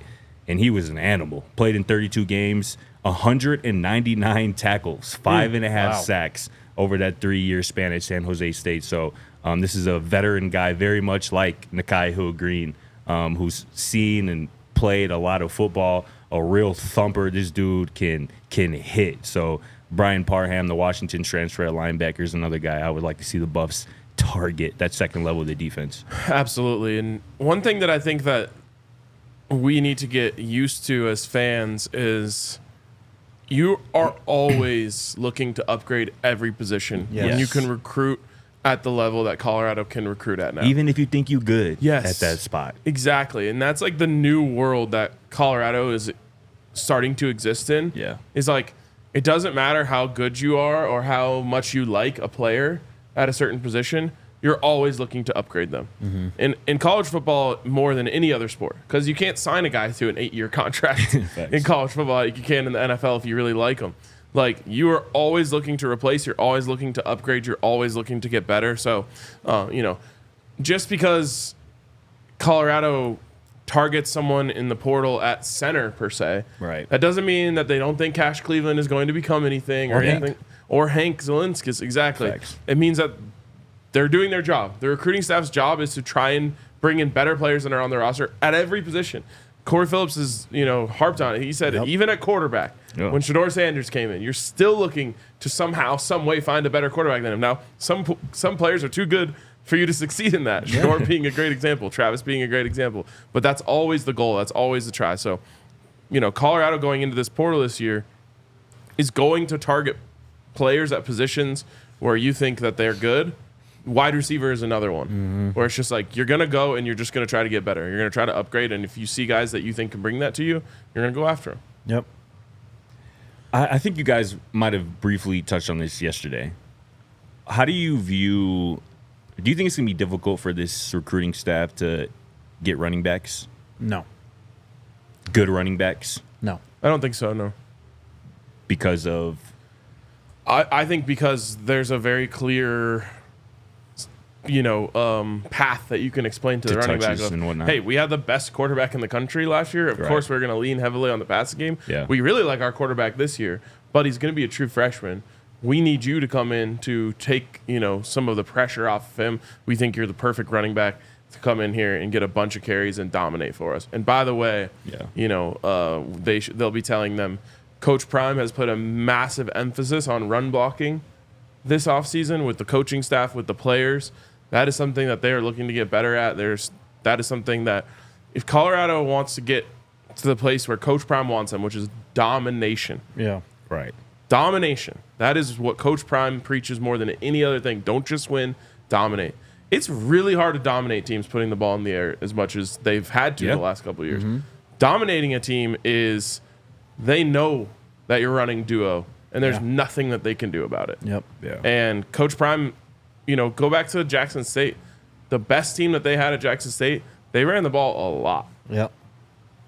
and he was an animal. Played in 32 games, 199 tackles, 5.5 sacks over that 3-year span at San Jose State. So this is a veteran guy, very much like Nakai Hill-Green, who's seen and played a lot of football, a real thumper. This dude can hit. So Brian Parham, the Washington transfer at linebacker, is another guy I would like to see the Buffs target, that second level of the defense. Absolutely. And one thing that I think that we need to get used to as fans is you are always looking to upgrade every position. Yes. When you can recruit at the level that Colorado can recruit at now. Even if you think you good Yes. at that spot. Exactly. And that's like the new world that Colorado is starting to exist in. Yeah. Is like, it doesn't matter how good you are or how much you like a player at a certain position, you're always looking to upgrade them. Mm-hmm. In college football, more than any other sport, because you can't sign a guy to an 8-year contract in college football like you can in the NFL if you really like him. Like, you are always looking to replace, you're always looking to upgrade, you're always looking to get better. So, just because Colorado targets someone in the portal at center per se, Right. that doesn't mean that they don't think Cash Cleveland is going to become anything or anything. Or Hank Zelinskis, exactly. Facts. It means that they're doing their job. The recruiting staff's job is to try and bring in better players than are on their roster at every position. Corey Phillips is, harped on it. He said even at quarterback, when Shador Sanders came in, you're still looking to somehow, some way find a better quarterback than him. Now, some players are too good for you to succeed in that. Shador being a great example, Travis being a great example. But that's always the goal. That's always the try. So, Colorado going into this portal this year is going to target players at positions where you think that they're good. Wide receiver is another one where it's just like you're going to go and you're just going to try to get better. You're going to try to upgrade. And if you see guys that you think can bring that to you, you're going to go after them. Yep. I think you guys might have briefly touched on this yesterday. How do you think it's going to be difficult for this recruiting staff to get running backs? No. Good running backs? No. I don't think so, no. Because of... I think because there's a very clear, path that you can explain to the running back. touches and whatnot. Hey, we had the best quarterback in the country last year. Of course, we're going to lean heavily on the passing game. Yeah. We really like our quarterback this year, but he's going to be a true freshman. We need you to come in to take, some of the pressure off of him. We think you're the perfect running back to come in here and get a bunch of carries and dominate for us. And by the way, they'll be telling them, Coach Prime has put a massive emphasis on run blocking this offseason with the coaching staff, with the players. That is something that they are looking to get better at. That is something that if Colorado wants to get to the place where Coach Prime wants them, which is domination. Yeah. Right. Domination. That is what Coach Prime preaches more than any other thing. Don't just win, dominate. It's really hard to dominate teams putting the ball in the air as much as they've had to the last couple of years. Dominating a team is... they know that you're running duo, and there's nothing that they can do about it. Yep. Yeah. And Coach Prime, go back to Jackson State. The best team that they had at Jackson State, they ran the ball a lot. Yep.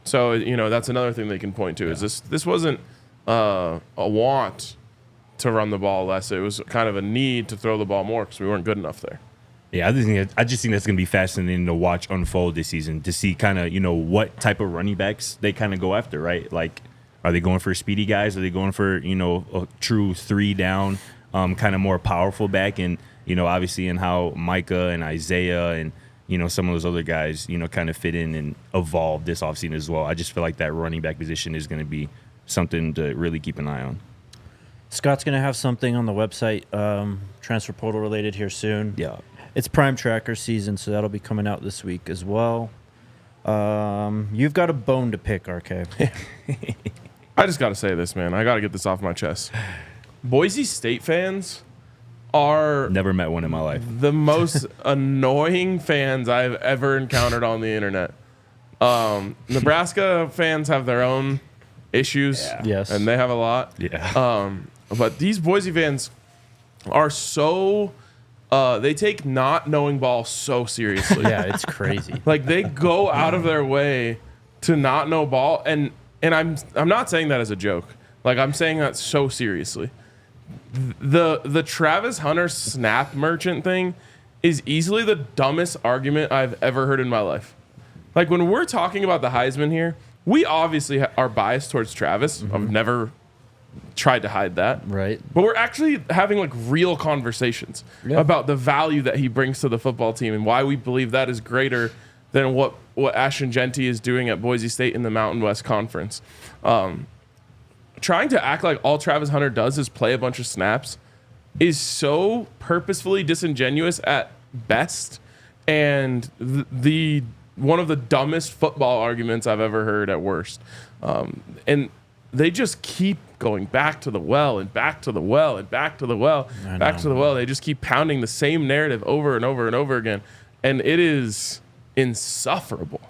So, that's another thing they can point to is this wasn't a want to run the ball less. It was kind of a need to throw the ball more because we weren't good enough there. Yeah, I just think that's going to be fascinating to watch unfold this season, to see kind of, what type of running backs they kind of go after, right? Like, are they going for speedy guys? Are they going for, a true 3-down, kind of more powerful back? And, obviously in how Micah and Isaiah and, some of those other guys, kind of fit in and evolve this offseason as well. I just feel like that running back position is going to be something to really keep an eye on. Scott's going to have something on the website, transfer portal related here soon. Yeah. It's Prime Tracker season, so that'll be coming out this week as well. You've got a bone to pick, RK. I just got to say this, man. I got to get this off my chest. Boise State fans are Never met one in my life. the most annoying fans I've ever encountered on the internet. Nebraska fans have their own issues. Yeah. Yes. And they have a lot. Yeah. But these Boise fans are so they take not knowing ball so seriously. Yeah, it's crazy. Like they go out of their way to not know ball, and I'm not saying that as a joke. Like I'm saying that so seriously. The Travis Hunter snap merchant thing is easily the dumbest argument I've ever heard in my life. Like when we're talking about the Heisman here, we obviously are biased towards Travis. I've never tried to hide that. Right. But we're actually having like real conversations about the value that he brings to the football team and why we believe that is greater than what Ashton Genty is doing at Boise State in the Mountain West Conference. Trying to act like all Travis Hunter does is play a bunch of snaps is so purposefully disingenuous at best, and the one of the dumbest football arguments I've ever heard at worst. And they just keep going back to the well and back to the well and back to the well, back to the well. They just keep pounding the same narrative over and over and over again, and it is insufferable.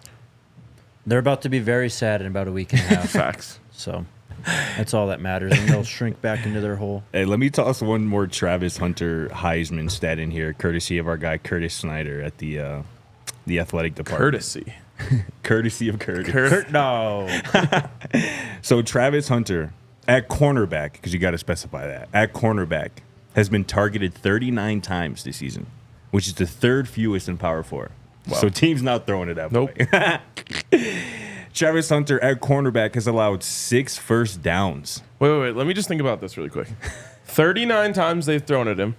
They're about to be very sad in about a week and a half. Facts. So that's all that matters, and they'll shrink back into their hole. Hey, let me toss one more Travis Hunter Heisman stat in here, courtesy of our guy Curtis Snyder at the athletic department. Courtesy of Curtis. No. So Travis Hunter at cornerback, because you got to specify that, at cornerback has been targeted 39 times this season, which is the third fewest in Power 4. Wow. So teams not throwing it that way. Travis Hunter at cornerback has allowed 6 first downs. Wait. Let me just think about this really quick. 39 times they've thrown at him.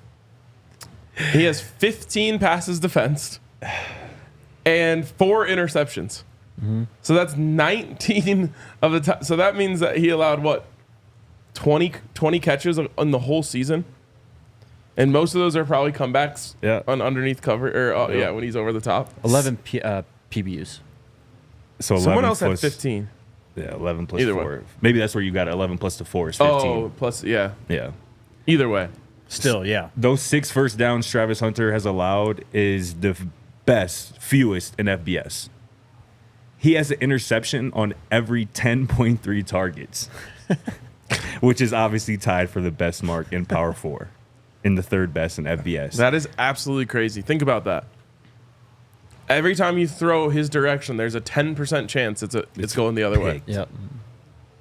He has 15 passes defensed and 4 interceptions. So that's 19 of the time. So that means that he allowed, what, 20 catches on the whole season? And most of those are probably comebacks on underneath cover, or when he's over the top. 11 PBUs. So someone else plus, had 15. Yeah, 11 plus Either 4. way. Maybe that's where you got 11 plus the 4 is 15. Oh, plus, yeah. Yeah. Either way. Still, yeah. Those 6 first downs Travis Hunter has allowed is the fewest in FBS. He has an interception on every 10.3 targets, which is obviously tied for the best mark in Power 4 and the third best in FBS. That is absolutely crazy. Think about that. Every time you throw his direction, there's a 10% chance it's going the other way. Yep.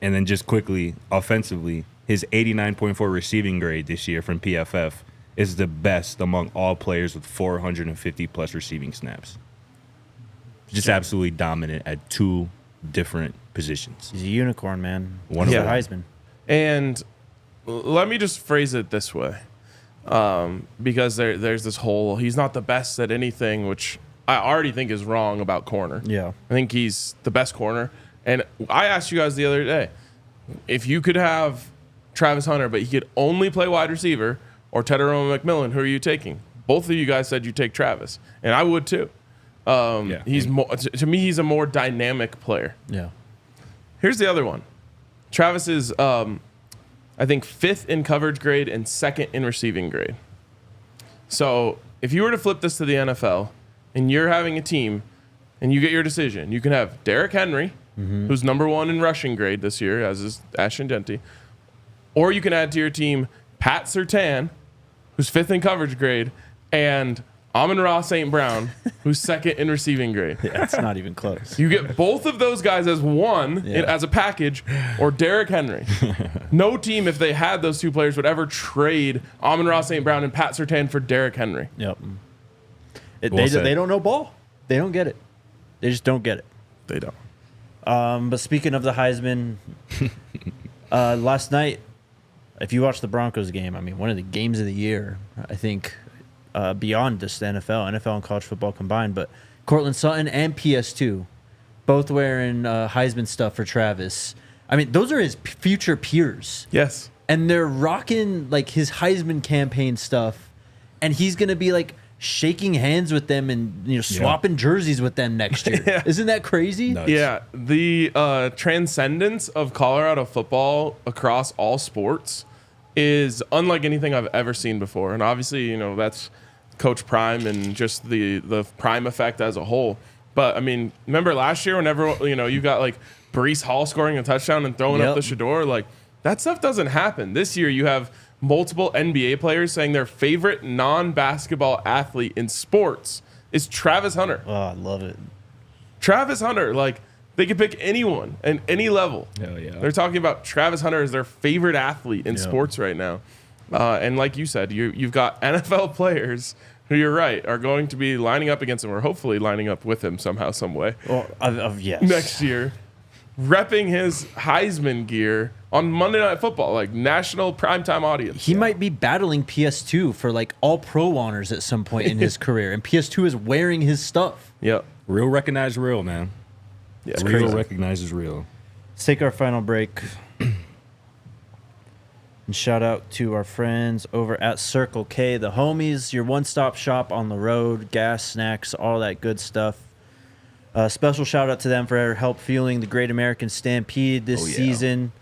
And then just quickly, offensively, his 89.4 receiving grade this year from PFF is the best among all players with 450-plus receiving snaps. Just absolutely dominant at 2 different positions. He's a unicorn, man. One He's of a them. Heisman. And let me just phrase it this way. Because there's this whole, he's not the best at anything, which I already think is wrong about corner. Yeah. I think he's the best corner. And I asked you guys the other day, if you could have Travis Hunter, but he could only play wide receiver, or Tedderone McMillan, who are you taking? Both of you guys said you take Travis, and I would too. He's more, to me, he's a more dynamic player. Yeah. Here's the other one. Travis is, I think, 5th in coverage grade and 2nd in receiving grade. So if you were to flip this to the NFL and you're having a team and you get your decision, you can have Derrick Henry, who's number 1 in rushing grade this year, as is Ashton Genty, or you can add to your team Pat Surtain, who's 5th in coverage grade, and Amon-Ra St. Brown, who's 2nd in receiving grade. Yeah, it's not even close. You get both of those guys as one, as a package, or Derrick Henry. No team, if they had those 2 players, would ever trade Amon-Ra St. Brown and Pat Surtain for Derrick Henry. Yep. Well said. They don't know ball. They don't get it. They just don't get it. They don't. But speaking of the Heisman, last night, if you watched the Broncos game, I mean, one of the games of the year, I think, beyond just the NFL and college football combined, but Cortland Sutton and PS2 both wearing Heisman stuff for Travis. I mean, those are his future peers. Yes. And they're rocking like his Heisman campaign stuff, and he's going to be like shaking hands with them and swapping jerseys with them next year. Yeah. Isn't that crazy? Nuts. Yeah. The transcendence of Colorado football across all sports is unlike anything I've ever seen before. And obviously, that's Coach Prime and just the Prime effect as a whole. But I mean, remember last year whenever, you got like Breece Hall scoring a touchdown and throwing up the Shador. Like, that stuff doesn't happen. This year, you have multiple NBA players saying their favorite non-basketball athlete in sports is Travis Hunter. Oh, I love it. Travis Hunter, like, they could pick anyone and any level. Hell yeah. They're talking about Travis Hunter as their favorite athlete in sports right now. And like you said, you've got NFL players who, you're right, are going to be lining up against him, or hopefully lining up with him somehow, some way. Well, yes. Next year, repping his Heisman gear on Monday Night Football, like national primetime audience. He might be battling PS2 for like all pro honors at some point in his career, and PS2 is wearing his stuff. Yep. Real recognize real, man. Yeah, it's Real crazy. recognizes real. Let's take our final break. And shout out to our friends over at Circle K, the homies, your one-stop shop on the road, gas, snacks, all that good stuff. Special shout out to them for help fueling the Great American Stampede this season.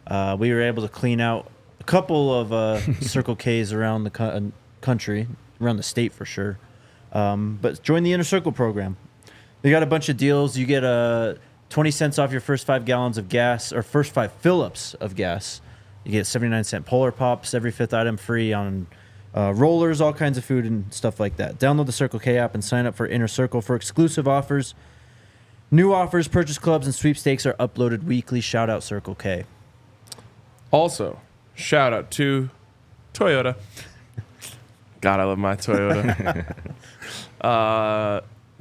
We were able to clean out a couple of Circle Ks around the country, around the state for sure. But join the Inner Circle program. They got a bunch of deals. You get 20 cents off your first 5 gallons of gas, or first 5 fill-ups of gas. You get 79-cent Polar Pops, every 5th item free on rollers, all kinds of food and stuff like that. Download the Circle K app and sign up for Inner Circle for exclusive offers. New offers, purchase clubs, and sweepstakes are uploaded weekly. Shout out Circle K. Also, shout out to Toyota. God, I love my Toyota.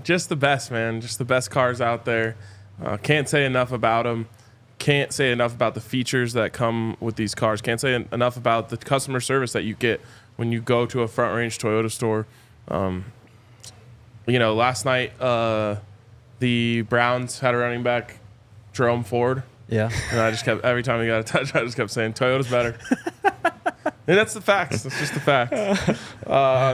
Just the best, man. Just the best cars out there. Can't say enough about them. Can't say enough about the features that come with these cars. Can't say enough about the customer service that you get when you go to a Front Range Toyota store. Last night the Browns had a running back, Jerome Ford. Yeah. And I just kept, every time he got a touch, I just kept saying, Toyota's better. And that's the facts. That's just the facts.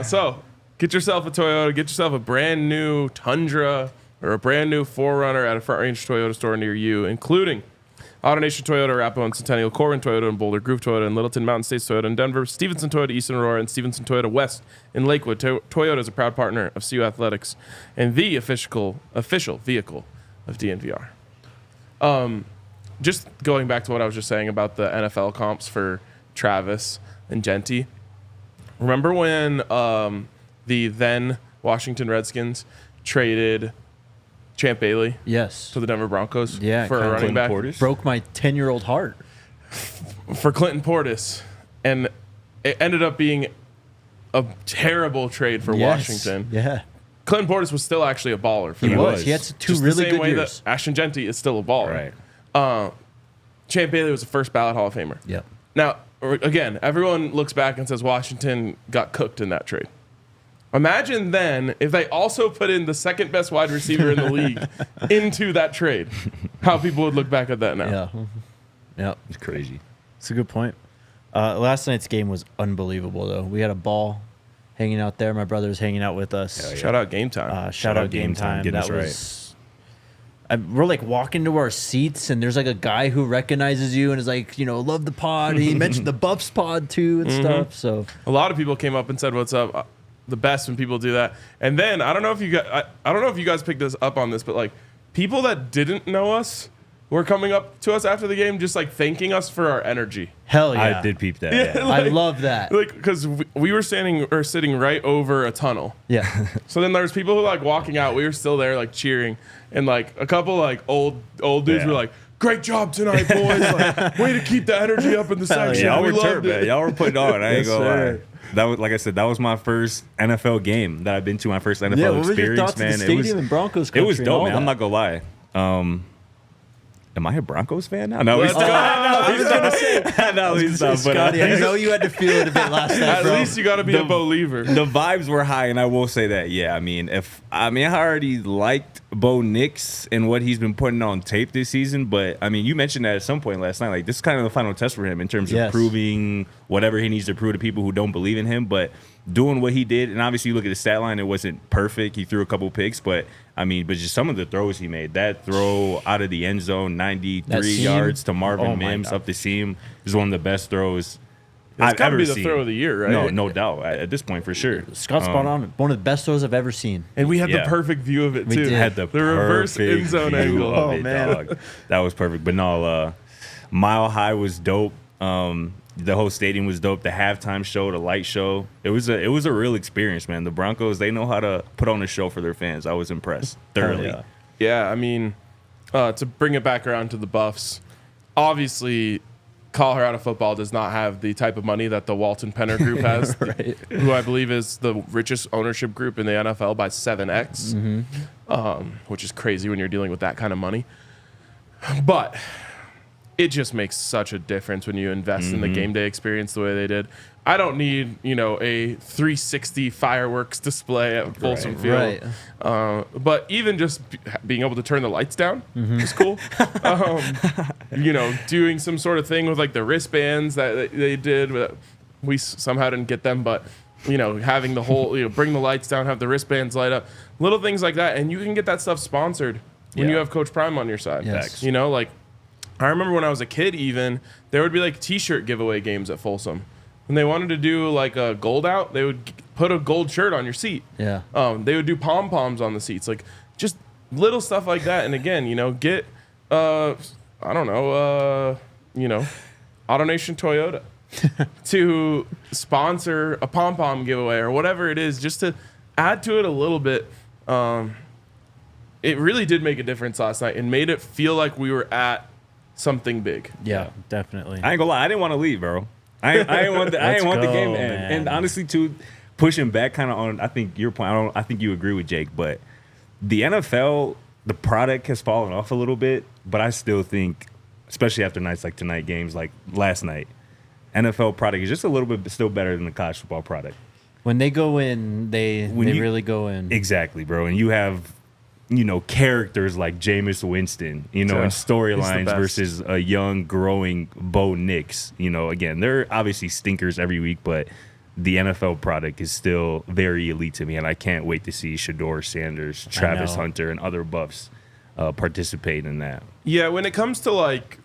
So get yourself a Toyota. Get yourself a brand new Tundra or a brand new 4Runner at a Front Range Toyota store near you, including AutoNation Toyota, Arapahoe and Centennial, Corbin Toyota and Boulder, Groove Toyota and Littleton, Mountain States Toyota in Denver, Stevenson Toyota East in Aurora, and Stevenson Toyota West in Lakewood. Toyota is a proud partner of CU Athletics and the official vehicle of DNVR. Just going back to what I was just saying about the NFL comps for Travis and Genty. Remember when the then Washington Redskins traded Champ Bailey to the Denver Broncos for a running back? Portis. Broke my 10-year-old heart. For Clinton Portis. And it ended up being a terrible trade for Washington. Yeah. Clinton Portis was still actually a baller for them. He was. He had two Just really the same good way years. that Ashton Genty is still a baller. Right. Champ Bailey was a first ballot Hall of Famer. Yep. Now, again, everyone looks back and says Washington got cooked in that trade. Imagine then if they also put in the second best wide receiver in the league into that trade, how people would look back at that now. Yeah. Yep. It's crazy. It's a good point. Last night's game was unbelievable, though. We had a ball hanging out there. My brother was hanging out with us. Hell yeah. Shout out Game Time. Shout out Game Time. Getting us That was. We're like walking to our seats, and there's like a guy who recognizes you and is like, love the pod. He mentioned the Buffs pod too and stuff. So A lot of people came up and said, "What's up?" The best when people do that. And then I don't know if you guys picked us up on this, but like people that didn't know us were coming up to us after the game, just like thanking us for our energy. hell yeah, I did peep that. Yeah. Yeah. I love that. Like, because we were sitting right over a tunnel. Yeah. So then there's people who like walking out. We were still there like cheering, and like a couple like old dudes Yeah. were like, "Great job tonight, boys! Like, way to keep the energy up in the section. Y'all we were loved turned, it." man. Y'all were putting on. I ain't Yes, gonna sir. lie. That was, like I said, that was my first NFL game that I've been to. My first NFL Yeah, what was your experience, thoughts of man. the stadium and Broncos It was country and dope, all man. I'm that? not gonna lie. Am I a Broncos fan now? No, Let's he's go. not. I was gonna say, No, he's not. But Scotty, I know you had to feel it a bit last night, At bro. least you got to be a believer. the vibes were high, and I will say that. Yeah, I mean, I already liked Bo Nix and what he's been putting on tape this season, but I mean, you mentioned that at some point last night. Like, this is kind of the final test for him in terms of Yes. proving whatever he needs to prove to people who don't believe in him. But doing what he did, and obviously you look at the stat line, it wasn't perfect. He threw a couple picks, but just some of the throws he made. That throw out of the end zone, 93 That seam. yards to Marvin Oh my Mims God. up the seam, is one of the best throws I've gotta ever be the seen. throw of the year, right? No doubt. At this point, for sure. Scott spot on. One of the best throws I've ever seen. And we had Yeah. the perfect view of it We too. did. Had the reverse perfect end zone view angle. of Oh, it, man. dog. That was perfect. But no, Mile High was dope. The whole stadium was dope. The halftime show, the light show. It was a real experience, man. The Broncos, they know how to put on a show for their fans. I was impressed thoroughly. Yeah. Yeah, I mean, to bring it back around to the Buffs, obviously Colorado football does not have the type of money that the Walton Penner Group has, who I believe is the richest ownership group in the NFL by 7x, which is crazy when you're dealing with that kind of money. But it just makes such a difference when you invest in the game day experience the way they did. I don't need, a 360 fireworks display at Folsom Field. Right. But even just being able to turn the lights down is cool. Doing some sort of thing with like the wristbands that they did. We somehow didn't get them, but having the whole, bring the lights down, have the wristbands light up, little things like that. And you can get that stuff sponsored when you have Coach Prime on your side. Yes. I remember when I was a kid, even there would be like T-shirt giveaway games at Folsom. When they wanted to do like a gold out, they would put a gold shirt on your seat. Yeah. They would do pom poms on the seats, like just little stuff like that. And again, get AutoNation Toyota to sponsor a pom pom giveaway or whatever it is, just to add to it a little bit. It really did make a difference last night and made it feel like we were at something big. Yeah, definitely. I ain't gonna lie, I didn't want to leave, bro. I didn't want the game to end. Man. And honestly, too, pushing back kind of on, I think your point. I think you agree with Jake, but the NFL, the product has fallen off a little bit. But I still think, especially after nights like tonight, games like last night, NFL product is just a little bit still better than the college football product. When they go in, they really go in. Exactly, bro. And you have, characters like Jameis Winston, and He's the storylines best. versus a young, growing Bo Nix. Again, they're obviously stinkers every week, but the NFL product is still very elite to me, and I can't wait to see Shador Sanders, Travis know. Hunter, and other Buffs participate in that. Yeah, when it comes to like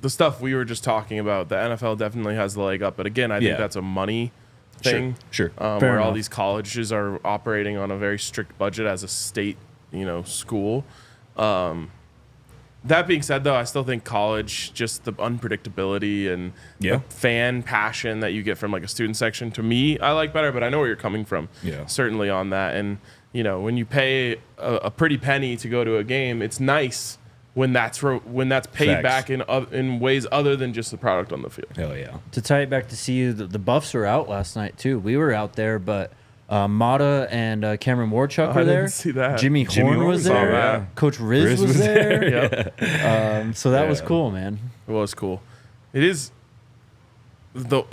the stuff we were just talking about, the NFL definitely has the leg up. But again, I think Yeah. that's a money thing. Sure. Where all enough. these colleges are operating on a very strict budget as a state, school. That being said, though, I still think college, just the unpredictability and Yeah. the fan passion that you get from like a student section, to me, I like better. But I know where you're coming from. Yeah. Certainly on that. And when you pay a pretty penny to go to a game, it's nice when that's paid Facts. back in ways other than just the product on the field. Hell yeah. To tie it back to CU, the Buffs were out last night too. We were out there, but Mata and Cameron Warchuk I were there. didn't see that. Jimmy Horn was was there. there. Coach Riz was there. Yep. So that was Yeah. cool, man. It was cool. It is the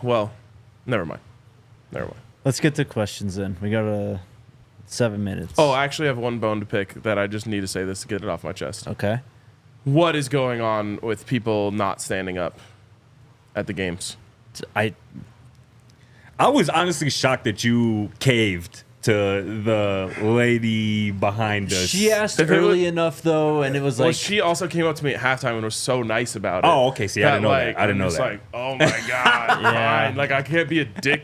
well, never mind. Let's get to questions then. We got 7 minutes. Oh, I actually have one bone to pick that I just need to say this to get it off my chest. okay. What is going on with people not standing up at the games? I was honestly shocked that you caved to the lady behind us. She asked If it early was- enough though, and it was Well, like she also came up to me at halftime and was so nice about it. Oh, okay. See, I didn't know that. I didn't I'm know just that. like, oh my god, Yeah. fine. Like I can't be a dick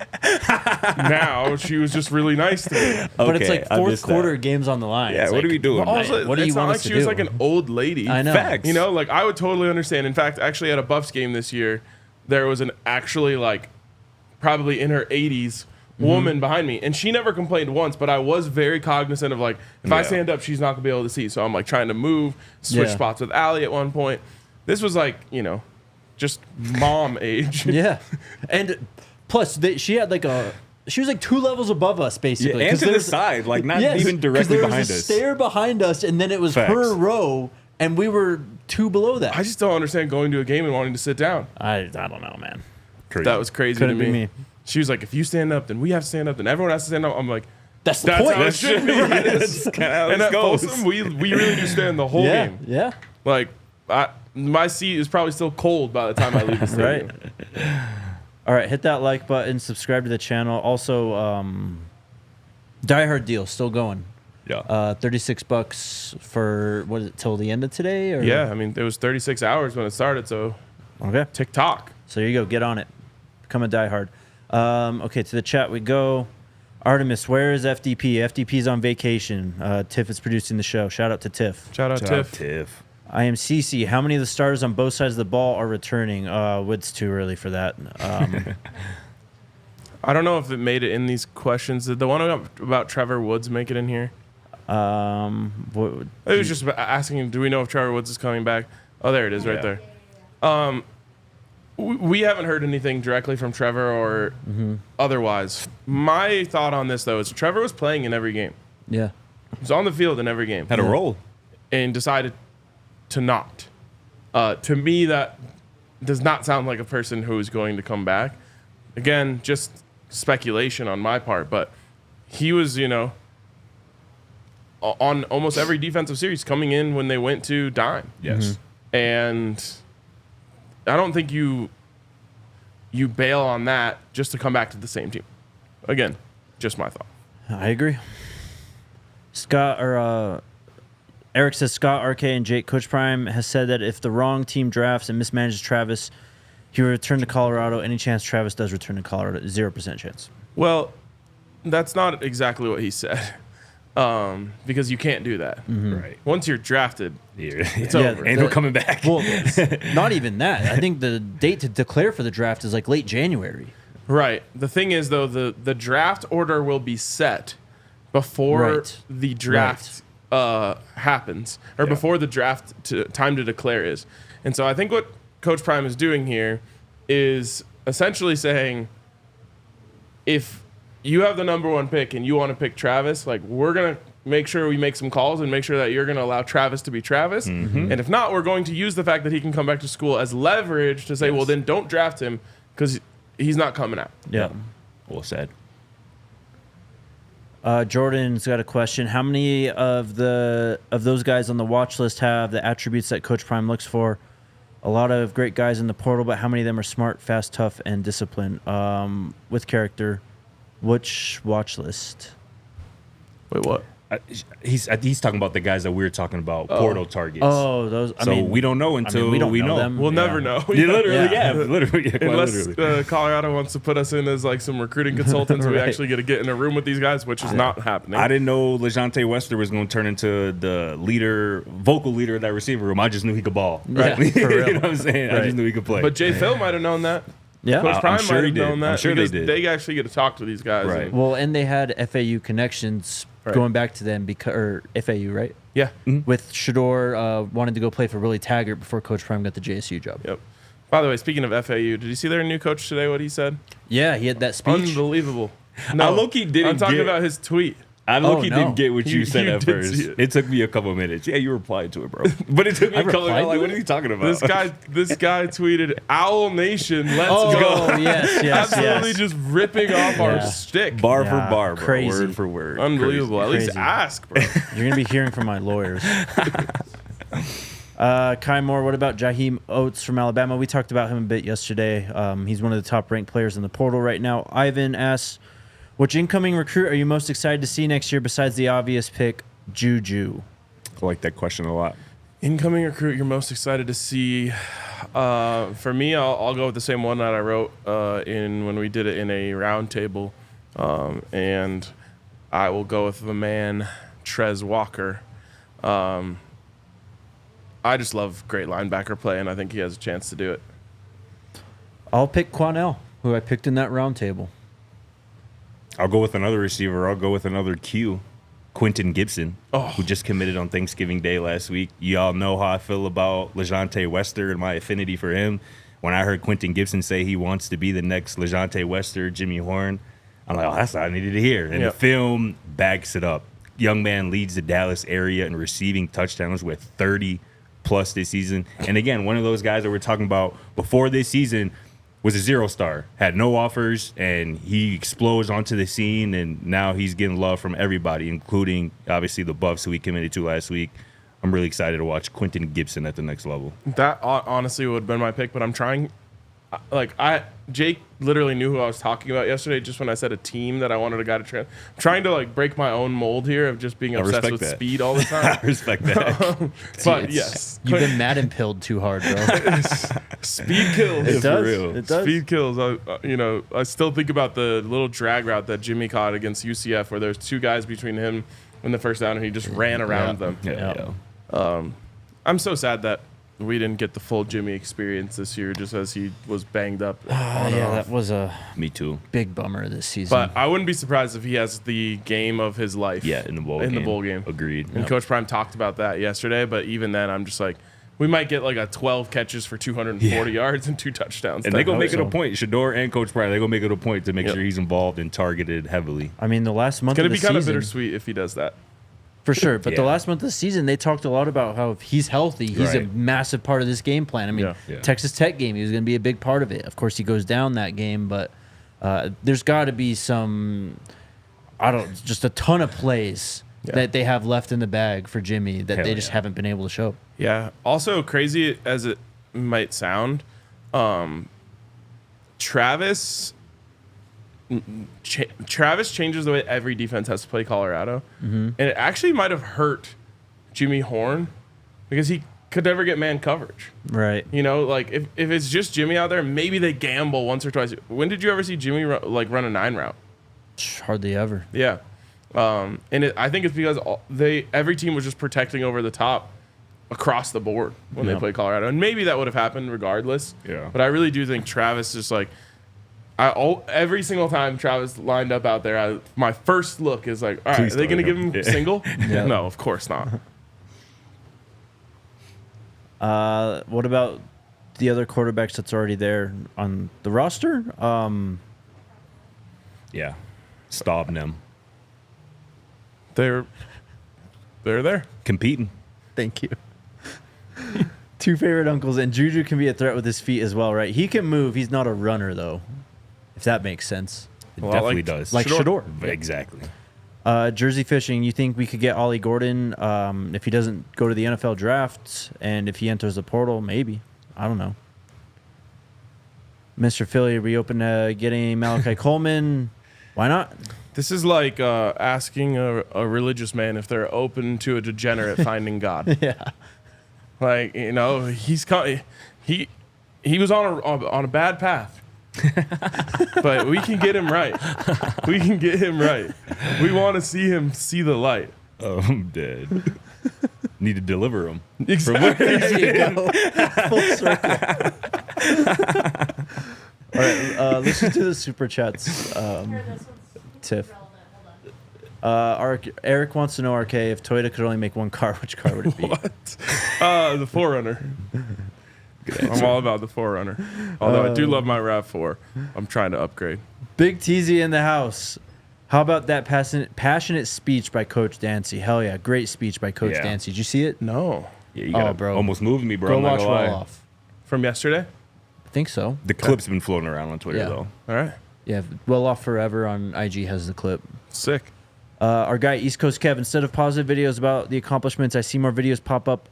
now. She was just really nice to me. but it's Okay, like I fourth missed that. quarter games on the line. Yeah, It's what like, are we doing? But also, What do you it's want not us like to she was do? like an old lady. I know. Facts. Like I would totally understand. In fact, actually at a Buffs game this year, there was an actually like probably in her 80s woman behind me, and she never complained once. But I was very cognizant of like if I Yeah. stand up, she's not gonna be able to see. So I'm like trying to move, switch Yeah. spots with Allie at one point. This was like just mom age. Yeah, and plus she had she was like 2 levels above us basically. Yeah, and 'cause to the there's- side, like not Yes, even 'cause directly there behind was a us. stair behind us, and then it was Facts. her row, and we were 2 below that. I just don't understand going to a game and wanting to sit down. I don't know, man. Crazy. That was crazy Couldn't to be me. me. She was like, if you stand up, then we have to stand up, then everyone has to stand up. I'm like, That's the that's point. how it should be. That's kinda how And this at goes. Folsom, we really do stand the whole yeah, game. yeah. Like, my seat is probably still cold by the time I leave the stadium. All right, hit that like button, subscribe to the channel. Also, Die Hard deal still going. Yeah. $36 for what is it till the end of today? Or? Yeah, I mean, it was 36 hours when it started, so Okay. TikTok. So here you go. Get on it. become a diehard. Okay, to the chat we go. Artemis, where is FDP? FDP's on vacation. Tiff is producing the show. Shout out to Tiff. Shout out Tiff. I am CC. How many of the starters on both sides of the ball are returning? It's too early for that. I don't know if it made it in these questions. Did the one about Trevor Woods make it in here? What, It was just asking, do we know if Trevor Woods is coming back? Oh, there it is right there. We haven't heard anything directly from Trevor or otherwise. My thought on this, though, is Trevor was playing in every game. yeah. He was on the field in every game. Had a role. And decided to not. To me, that does not sound like a person who is going to come back. Again, just speculation on my part, but he was, on almost every defensive series coming in when they went to dime. Yes. And I don't think you bail on that just to come back to the same team. Again, just my thought. I agree. Eric says Scott, RK, and Jake, Coach Prime has said that if the wrong team drafts and mismanages Travis, he will return to Colorado. Any chance Travis does return to Colorado? 0% chance. Well, that's not exactly what he said. Because you can't do that. Right. Once you're drafted, it's Yeah, over. Ain't no coming back. Well, not even that. I think the date to declare for the draft is like late January. Right. The thing is, though, the draft order will be set before Right. the draft happens, or before the draft time to declare is. And so I think what Coach Prime is doing here is essentially saying, if you have the number one pick and you want to pick Travis, like, we're going to make sure we make some calls and make sure that you're going to allow Travis to be Travis. And if not, we're going to use the fact that he can come back to school as leverage to say, well, then don't draft him because he's not coming out. Yeah. Well said. Jordan's got a question. How many of those guys on the watch list have the attributes that Coach Prime looks for? A lot of great guys in the portal, but how many of them are smart, fast, tough, and disciplined with character? Which watch list? Wait, what? He's talking about the guys that we're talking about, portal targets. Oh, those. I mean, we don't know until we don't we know know them. We'll Yeah. never know. Yeah, literally, Yeah. literally, quite Unless literally. Colorado wants to put us in as like some recruiting consultants, we Right. actually get to get in a room with these guys, which is not happening. I didn't know LeJontay Wester was going to turn into the vocal leader of that receiver room. I just knew he could ball. Yeah, Right? for real. You know what I'm saying? I Right. just knew he could play. But Jay Phil might have known that. Yeah. Coach I'm Prime sure might he have did. known that. I'm sure they because did. They actually get to talk to these guys. Right. and- Well, and they had FAU connections Right. going back to them or FAU, right? yeah. With Shador wanted to go play for Willie Taggart before Coach Prime got the JSU job. Yep. By the way, speaking of FAU, did you see their new coach today? What he said? Yeah, he had that speech. Unbelievable. I No, low-key didn't I'm talking get- about his tweet. I low-key no. didn't get what you said You at did first. see it. It took me a couple minutes. Yeah, you replied to it, bro. But it took me I a couple replied minutes. Like, to what it? are you talking about? This guy tweeted, "Owl Nation, let's Oh, go!" yes, Absolutely yes. just ripping off our Yeah. stick. bar Yeah, for bar, bro. crazy. Word for word. Unbelievable. At least Crazy. ask, bro. You're going to be hearing from my lawyers. Kai Moore, what about Jaheim Oates from Alabama? We talked about him a bit yesterday. He's one of the top-ranked players in the portal right now. Ivan asks, which incoming recruit are you most excited to see next year besides the obvious pick, Juju? I like that question a lot. Incoming recruit you're most excited to see? For me, I'll go with the same one that I wrote when we did it in a round table. And I will go with the man, Trez Walker. I just love great linebacker play, and I think he has a chance to do it. I'll pick Quanell, who I picked in that round table. I'll go with another receiver. I'll go with another Q, Quentin Gibson, who just committed on Thanksgiving Day last week. You all know how I feel about LeJontay Wester and my affinity for him. When I heard Quentin Gibson say he wants to be the next LeJontay Wester, Jimmy Horn, I'm like, oh, that's what I needed to hear. And Yep. the film backs it up. Young man leads the Dallas area in receiving touchdowns with 30+ this season. And again, one of those guys that we're talking about before this season was a 0-star, had no offers, and he explodes onto the scene, and now he's getting love from everybody, including, obviously, the Buffs, who he committed to last week. I'm really excited to watch Quentin Gibson at the next level. That honestly would have been my pick, but I'm trying. Jake literally knew who I was talking about yesterday. Just when I said a team that I wanted a guy to train. I'm trying to like break my own mold here of just being obsessed with speed all the time. I respect that. But yes, You've been Madden pilled too hard, bro. speed kills. It does. For real. It does. Speed kills. I still think about the little drag route that Jimmy caught against UCF, where there's two guys between him and the first down, and he just ran around them. Yeah. I'm so sad that we didn't get the full Jimmy experience this year, just as he was banged up. That was a Me too. big bummer this season. But I wouldn't be surprised if he has the game of his life. Yeah, in the bowl game. Agreed. And Coach Prime talked about that yesterday, but even then, I'm just like, we might get like a 12 catches for 240 yards and 2 touchdowns. And they're going to make it a point. Shador and Coach Prime, they're going to make it a point to make Yep. sure he's involved and targeted heavily. I mean, the last month It's of going the to be kind of season, bittersweet if he does that. for sure. But the Yeah. last month of the season, they talked a lot about how if he's healthy, he's a Right. massive part of this game plan. I mean, Yeah. Texas Tech game, he was going to be a big part of it. Of course, he goes down that game, but there's got to be just a ton of plays that they have left in the bag for Jimmy that Hell they just yeah. haven't been able to show. Yeah. Also, crazy as it might sound, Travis changes the way every defense has to play Colorado, and it actually might have hurt Jimmy Horn because he could never get man coverage. Right. You know, like if it's just Jimmy out there, maybe they gamble once or twice. When did you ever see Jimmy run a 9 route? Hardly ever. Yeah. I think it's because every team was just protecting over the top across the board when they played Colorado. And maybe that would have happened regardless. Yeah. But I really do think Travis just like, every single time Travis lined up out there, my first look is like, all right, Please are they going to give start him him. single? Yeah. No, of course not. What about the other quarterbacks that's already there on the roster? Yeah. Stopping them. They're there. Competing. Thank you. Two favorite uncles, and Juju can be a threat with his feet as well, right? He can move. He's not a runner, though, if that makes sense. It Well, definitely like- does. Like Shador. Exactly. Jersey fishing, you think we could get Ollie Gordon if he doesn't go to the NFL draft and if he enters the portal? Maybe. I don't know. Mr. Philly, are we open to getting Malachi Coleman? Why not? This is like asking a religious man if they're open to a degenerate finding God. Yeah. Like, you know, he was on a bad path. But we can get him right. We can get him right. We want to see him see the light. Oh, I'm dead. Need to deliver them. Exactly. There you go. Full circle. All right, let's just do the super chats. Here, this one's Tiff. relevant. Hold on. Eric wants to know, RK, if Toyota could only make one car, which car would it be? What? The Forerunner. I'm all about the Forerunner. Although I do love my RAV4. I'm trying to upgrade. Big TZ in the house. How about that passionate speech by Coach Dancy? Hell yeah, great speech by Coach Yeah. Dancy. Did you see it? No. Yeah, you got bro. almost moved me, bro. Go I'm not watch gonna lie. Well Off. From yesterday? I think so. The clip's been floating around on Twitter, Yeah. though. All right. Yeah, Well Off Forever on IG has the clip. Sick. Our guy East Coast Kev, instead of positive videos about the accomplishments, I see more videos pop up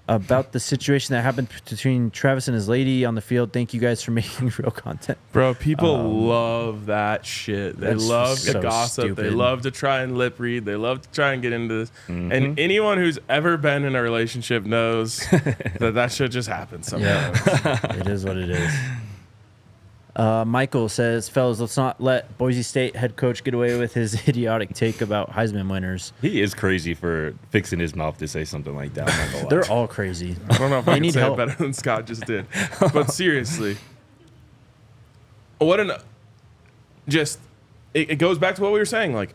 about the situation that happened between Travis and his lady on the field. Thank you guys for making real content. Bro, people love that shit. They That's love so to gossip. They stupid. love to try and lip read. They love to try and get into this. Mm-hmm. And anyone who's ever been in a relationship knows that shit just happens sometimes. Yeah, it is what it is. Michael says, fellas, let's not let Boise State head coach get away with his idiotic take about Heisman winners. He is crazy for fixing his mouth to say something like that. I'm not gonna lie. They're all crazy. I don't know if I They can need say help. it better than Scott just did. But seriously, it goes back to what we were saying. Like,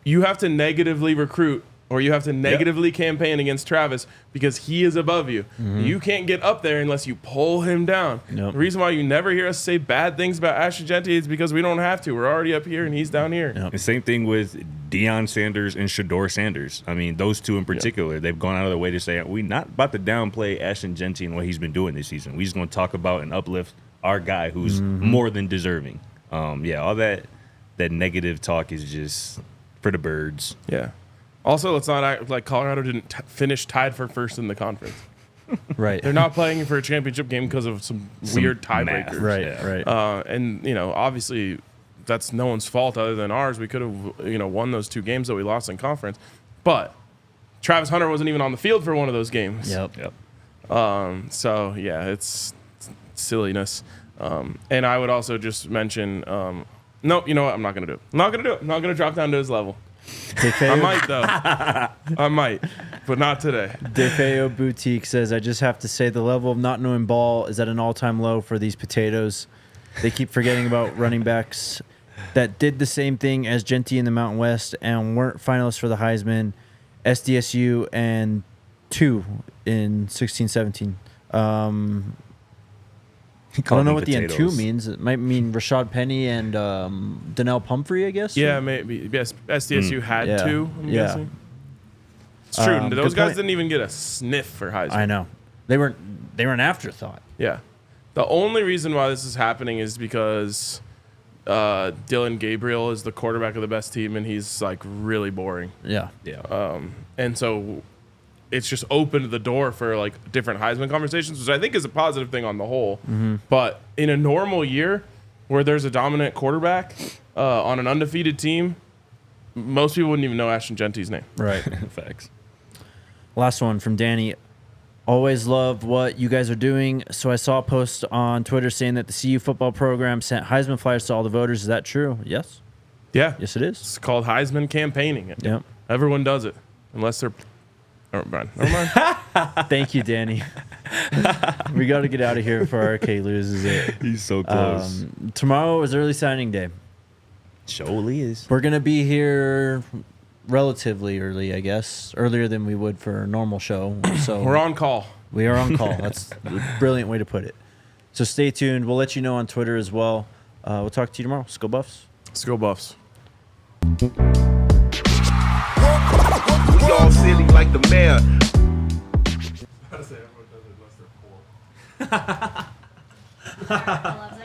you have to negatively recruit or you have to negatively campaign against Travis because he is above you. You can't get up there unless you pull him down. Yep. The reason why you never hear us say bad things about Ashton Genty is because we don't have to. We're already up here and he's down here. Yep. The same thing with Deion Sanders and Shador Sanders. I mean, those two in particular, they've gone out of their way to say, we're not about to downplay Ashton Genty and what he's been doing this season. We're just going to talk about and uplift our guy who's more than deserving. All that negative talk is just for the birds. Yeah. Also, let's not act like Colorado didn't finish tied for first in the conference. Right. They're not playing for a championship game because of some weird tiebreakers. Right. Yeah. Right. And obviously, that's no one's fault other than ours. We could have won those 2 games that we lost in conference, but Travis Hunter wasn't even on the field for one of those games. Yep. So yeah, it's silliness. And I would also just mention, no, you know what? I'm not gonna do it. I'm not gonna drop down to his level. I might though. I might, but not today. DeFeo Boutique says, I just have to say the level of not knowing ball is at an all-time low for these potatoes. They keep forgetting about running backs that did the same thing as Genty in the Mountain West and weren't finalists for the Heisman, SDSU, and 2 in 16-17. I don't know what the and 2 means. It might mean Rashad Penny and Donnell Pumphrey, I guess. Yeah, maybe. Yes, SDSU had Yeah. 2. I'm Yeah. guessing. It's true. Those good guys point. didn't even get a sniff for Heisman. I know. They were an afterthought. Yeah. The only reason why this is happening is because Dylan Gabriel is the quarterback of the best team, and he's like really boring. Yeah. And so it's just opened the door for like different Heisman conversations, which I think is a positive thing on the whole. Mm-hmm. But in a normal year where there's a dominant quarterback on an undefeated team, most people wouldn't even know Ashton Genty's name. Right. Facts. Last one from Danny. Always love what you guys are doing. So I saw a post on Twitter saying that the CU football program sent Heisman flyers to all the voters. Is that true? Yes. Yeah. Yes, it is. It's called Heisman campaigning. Yep. Everyone does it, unless they're. Never mind. Thank you, Danny. We got to get out of here before RK loses it. He's so close. Tomorrow is early signing day. Surely is. We're going to be here relatively early, I guess. Earlier than we would for a normal show. So We're on call. We are on call. That's a brilliant way to put it. So stay tuned. We'll let you know on Twitter as well. We'll talk to you tomorrow. Let's go Buffs. Let's go Buffs. We all silly like the mayor. How to say everyone does it unless they're poor.